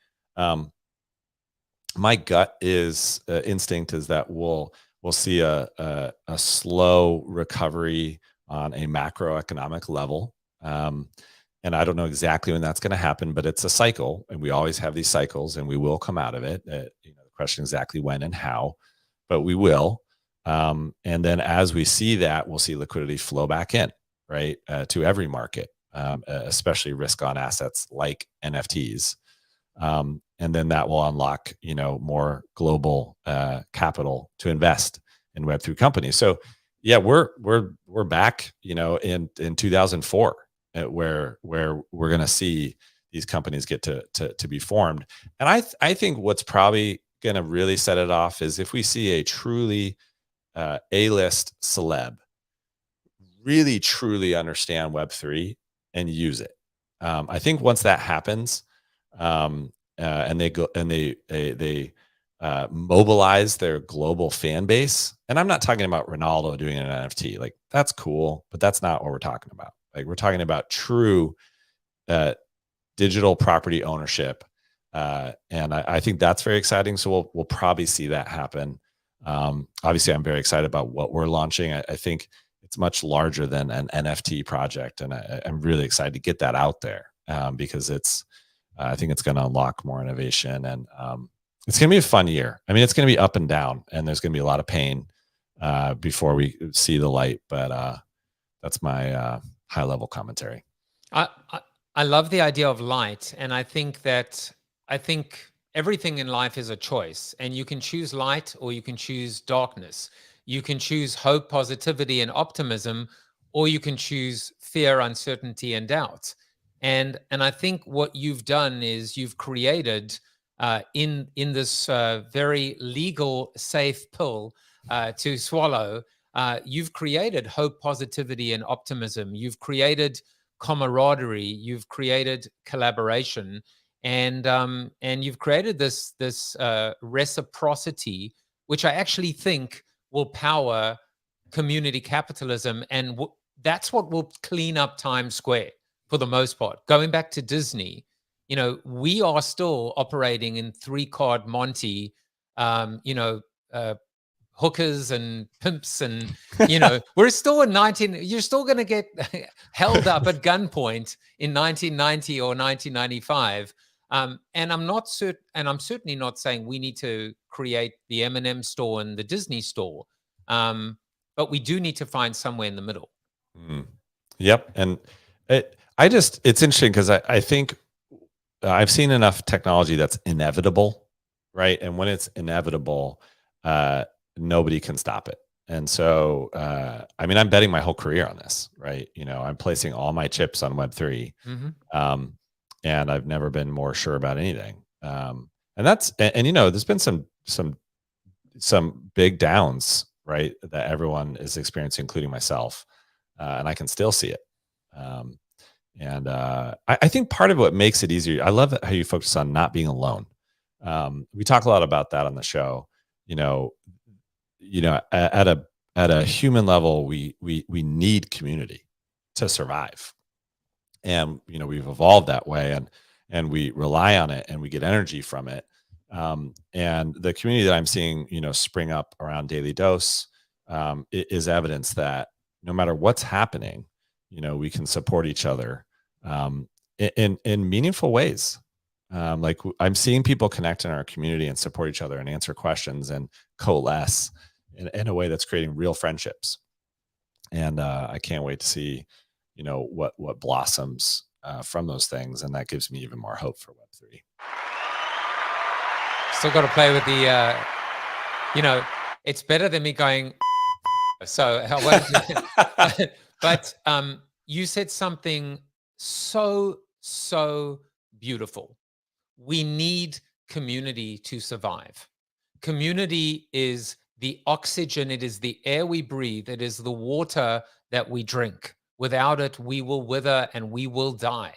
My gut instinct is that we'll see a slow recovery on a macroeconomic level. And I don't know exactly when that's going to happen, but it's a cycle, and we always have these cycles, and we will come out of it. The question exactly when and how, but we will. And then as we see that, we'll see liquidity flow back in, right, to every market, especially risk-on assets like NFTs. And then that will unlock, more global capital to invest in Web3 companies. So, yeah, we're back, in 2004. Where we're going to see these companies get to be formed. And I think what's probably going to really set it off is if we see a truly A-list celeb really truly understand Web3 and use it. I think once that happens, and they go and they mobilize their global fan base, and I'm not talking about Ronaldo doing an NFT, like that's cool, but that's not what we're talking about. Like we're talking about true digital property ownership, and I think that's very exciting. So we'll probably see that happen. Obviously, I'm very excited about what we're launching. I think it's much larger than an NFT project, and I'm really excited to get that out there because I think it's going to unlock more innovation, and it's going to be a fun year. I mean, it's going to be up and down, and there's going to be a lot of pain before we see the light. But that's my high level commentary. I love the idea of light, and I think everything in life is a choice, and you can choose light or you can choose darkness. You can choose hope, positivity, and optimism, or you can choose fear, uncertainty, and doubt. And I think what you've done is you've created in this very legal, safe pill to swallow. You've created hope, positivity, and optimism. You've created camaraderie. You've created collaboration. and you've created this reciprocity, which I actually think will power community capitalism, and that's what will clean up Times Square for the most part. Going back to Disney, we are still operating in 3-card Monte, hookers and pimps, and we're still in you're still going to get held up at gunpoint in 1990 or 1995. And I'm certainly not saying we need to create the M&M store and the Disney store, but we do need to find somewhere in the middle. Yep. And it's interesting because I think I've seen enough technology that's inevitable, right? And when it's inevitable, nobody can stop it. And so, I'm betting my whole career on this, right? I'm placing all my chips on Web3, and I've never been more sure about anything. And there's been some big downs, right, that everyone is experiencing, including myself, and I can still see it. I think part of what makes it easier, I love how you focus on not being alone. We talk a lot about that on the show. At a human level, we need community to survive, and we've evolved that way, and we rely on it, and we get energy from it. And the community that I'm seeing, spring up around Daily Dose, is evidence that no matter what's happening, we can support each other in meaningful ways. Like I'm seeing people connect in our community and support each other and answer questions and coalesce in a way that's creating real friendships. And I can't wait to see, what blossoms from those things. And that gives me even more hope for Web3. Still got to play with the, it's better than me going. So, but you said something so beautiful. We need community to survive. Community is the oxygen, it is the air we breathe, it is the water that we drink. Without it, we will wither and we will die.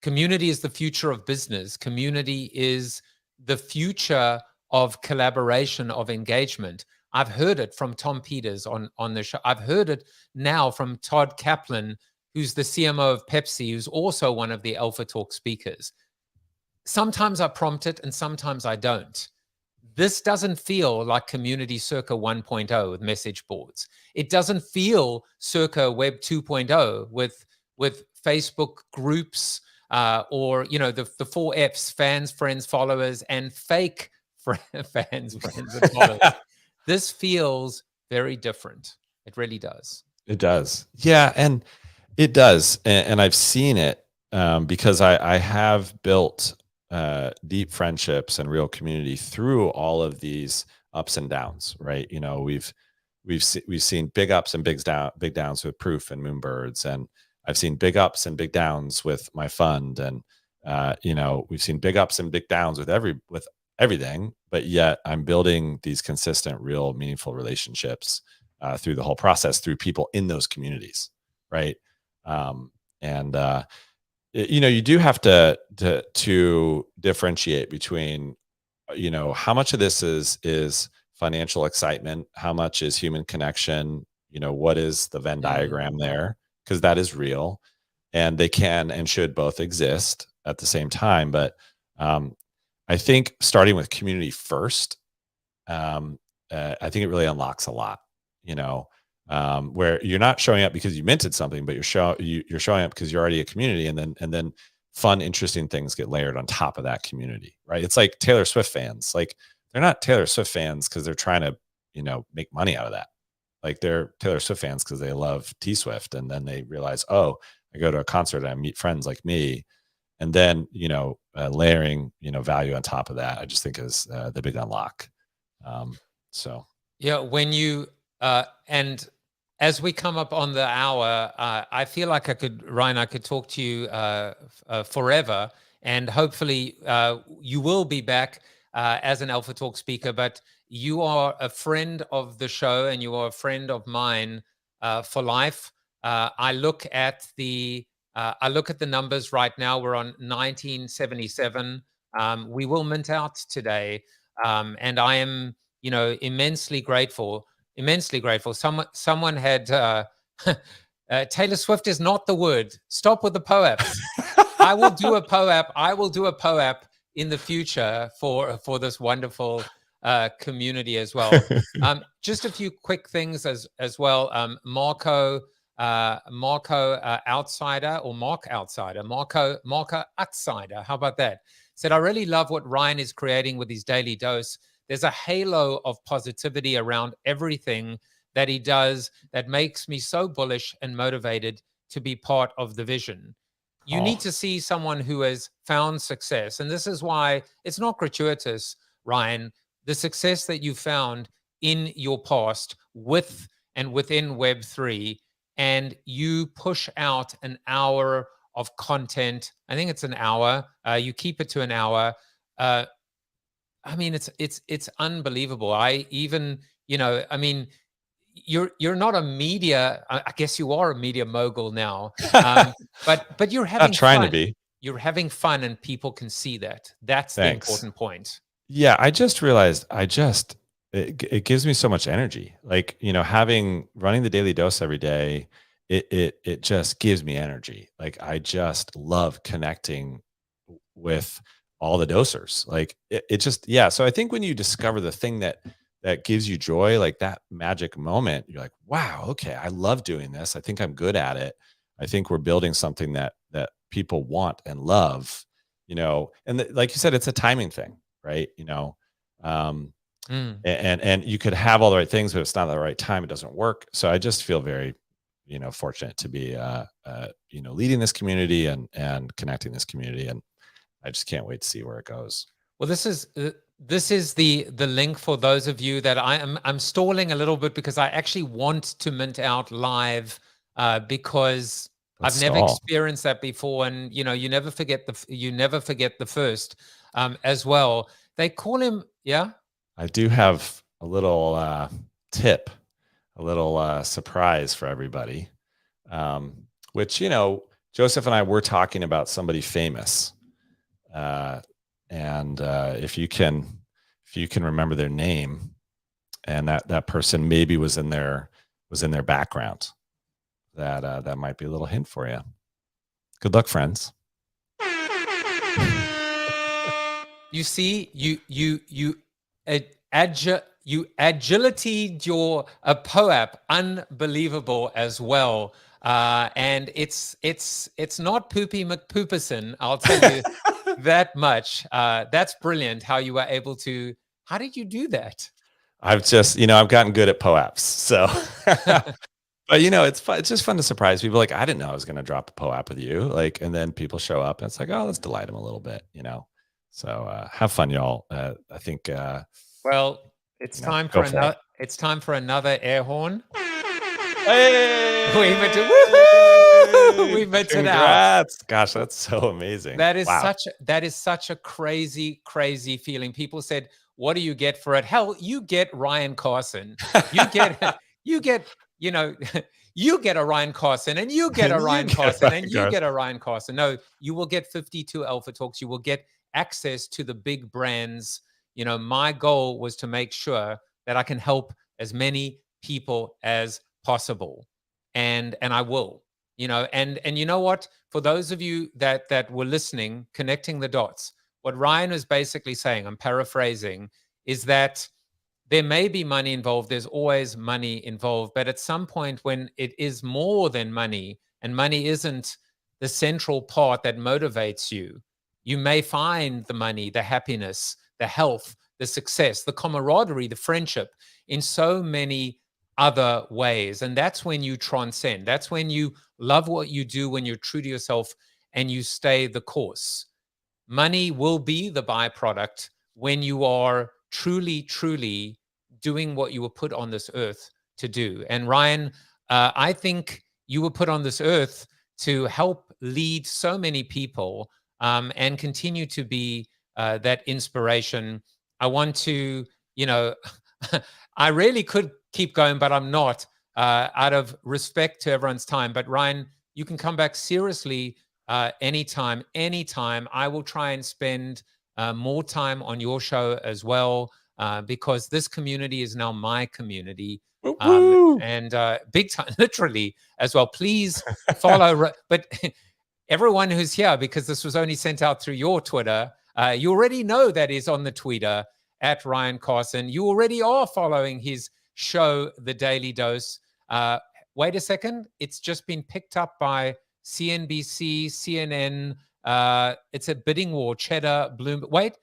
Community is the future of business. Community is the future of collaboration, of engagement. I've heard it from Tom Peters on the show. I've heard it now from Todd Kaplan, who's the CMO of Pepsi, who's also one of the Alpha Talk speakers. Sometimes I prompt it and sometimes I don't. This doesn't feel like community circa 1.0 with message boards. It doesn't feel circa Web 2.0 with Facebook groups or the 4 F's: fans, friends, followers, and fake fans, friends, and followers. This feels very different. It really does. It does. Yeah, and it does. And I've seen it because I have built deep friendships and real community through all of these ups and downs, right? We've seen big ups and big downs with Proof and Moonbirds, and I've seen big ups and big downs with my fund, and we've seen big ups and big downs with everything, but yet I'm building these consistent, real, meaningful relationships through the whole process, through people in those communities, right? You do have to differentiate between, how much of this is financial excitement, how much is human connection, what is the Venn diagram there, because that is real, and they can and should both exist at the same time. But I think starting with community first, I think it really unlocks a lot, where you're not showing up because you minted something, but you're showing up because you're already a community, and then fun, interesting things get layered on top of that community, right? It's like Taylor Swift fans. Like, they're not Taylor Swift fans because they're trying to, make money out of that. Like, they're Taylor Swift fans because they love T Swift, and then they realize, oh, I go to a concert and I meet friends like me, and then layering value on top of that, I just think is the big unlock. Yeah, when you and as we come up on the hour, I feel like Ryan, I could talk to you forever, and hopefully you will be back as an Alpha Talk speaker. But you are a friend of the show, and you are a friend of mine for life. I look at the I look at the numbers right now. We're on 1977. We will mint out today, and I am, immensely grateful. Immensely grateful. Someone had Taylor Swift is not the word. Stop with the PoAps. I will do a PoApp. I will do a PoApp in the future for this wonderful community as well. Just a few quick things as well. Marco Outsider or Mark Outsider, Marco Outsider. How about that? Said, I really love what Ryan is creating with his daily dose. There's a halo of positivity around everything that he does that makes me so bullish and motivated to be part of the vision. You need to see someone who has found success. And this is why it's not gratuitous, Ryan, the success that you found in your past with and within Web3, and you push out an hour of content. I think it's an hour. You keep it to an hour. I mean, it's unbelievable. I even, I mean, you're not a media. I guess you are a media mogul now. But you're having Not trying fun. to be. You're having fun, and people can see that. That's the important point. Yeah, I just realized it gives me so much energy. Like, running the daily dose every day, it just gives me energy. Like, I just love connecting with all the dosers. Like it just, yeah. So I think when you discover the thing that gives you joy, like that magic moment, you're like, wow, okay, I love doing this. I think I'm good at it. I think we're building something that people want and love, and like you said, it's a timing thing, right? And you could have all the right things, but if it's not the right time, it doesn't work. So I just feel very, fortunate to be, leading this community and connecting this community. And I just can't wait to see where it goes. Well, this is the link for those of you that I'm stalling a little bit because I actually want to mint out live because I've never experienced that before, and you never forget the first as well. They call him, yeah. I do have a little tip, a little surprise for everybody, which Joseph and I were talking about somebody famous. And if you can remember their name, and that person maybe was in their background, that might be a little hint for you. Good luck, friends. You see, you agilitied your PoApp, unbelievable as well. And it's not Poopy McPooperson, I'll tell you that much. That's brilliant how you were able to. How did you do that? I've just, I've gotten good at PoAps. So, but it's fun. It's just fun to surprise people. Like, I didn't know I was going to drop a PoApp with you. Like, and then people show up and it's like, oh, let's delight them a little bit, So have fun, y'all. I think. Well, it's time for another. It's time for another air horn. Hey! We meant it out. Gosh, that's so amazing. That is such a crazy feeling. People said, "What do you get for it?" Hell, you get Ryan Carson. You get you get a Ryan Carson, and you get a Ryan Carson, and you get a Ryan Carson. No, you will get 52 Alpha Talks. You will get access to the big brands. My goal was to make sure that I can help as many people as possible, and I will. And you know what? For those of you that were listening, connecting the dots, what Ryan is basically saying, I'm paraphrasing, is that there may be money involved. There's always money involved. But at some point when it is more than money, and money isn't the central part that motivates you, you may find the money, the happiness, the health, the success, the camaraderie, the friendship in so many other ways. And that's when you transcend. That's when you love what you do, when you're true to yourself and you stay the course. Money will be the byproduct when you are truly doing what you were put on this earth to do. And Ryan, I think you were put on this earth to help lead so many people and continue to be that inspiration. I want to, I really could keep going, but I'm not, out of respect to everyone's time. But Ryan, you can come back seriously anytime. I will try and spend more time on your show as well, because this community is now my community. And big time, literally as well. Please follow. But everyone who's here, because this was only sent out through your Twitter, you already know that is on the Twitter at Ryan Carson. You already are following his show, The Daily Dose. Wait a second. It's just been picked up by CNBC, CNN. It's a bidding war. Cheddar, Bloomberg. Wait,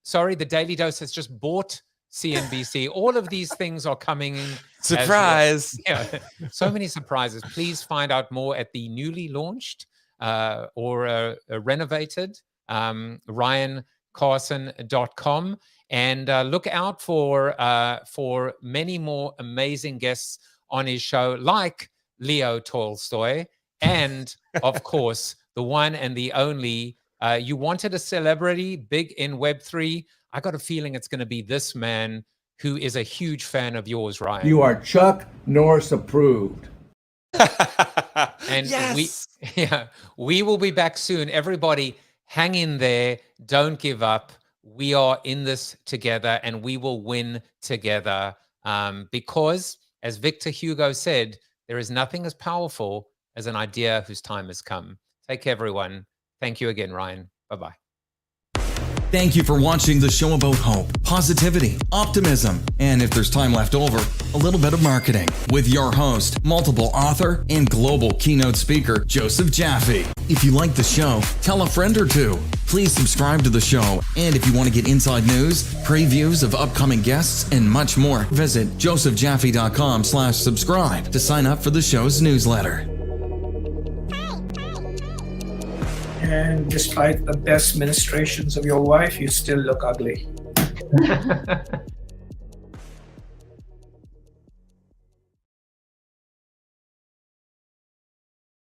sorry. The Daily Dose has just bought CNBC. All of these things are coming in. Surprise. Yeah, so many surprises. Please find out more at the newly launched or renovated RyanCarson.com. And look out for many more amazing guests on his show, like Leo Tolstoy, and of course, the one and the only. You wanted a celebrity big in Web3. I got a feeling it's going to be this man, who is a huge fan of yours, Ryan. You are Chuck Norris approved. And Yes. we will be back soon. Everybody, hang in there. Don't give up. We are in this together, and we will win together. Because, as Victor Hugo said, there is nothing as powerful as an idea whose time has come. Take care, everyone. Thank you again, Ryan. Bye-bye. Thank you for watching the show about hope, positivity, optimism, and if there's time left over, a little bit of marketing with your host, multiple author, and global keynote speaker, Joseph Jaffe. If you like the show, tell a friend or two. Please subscribe to the show, and if you want to get inside news, previews of upcoming guests, and much more, visit josephjaffe.com/subscribe to sign up for the show's newsletter. And despite the best ministrations of your wife, you still look ugly.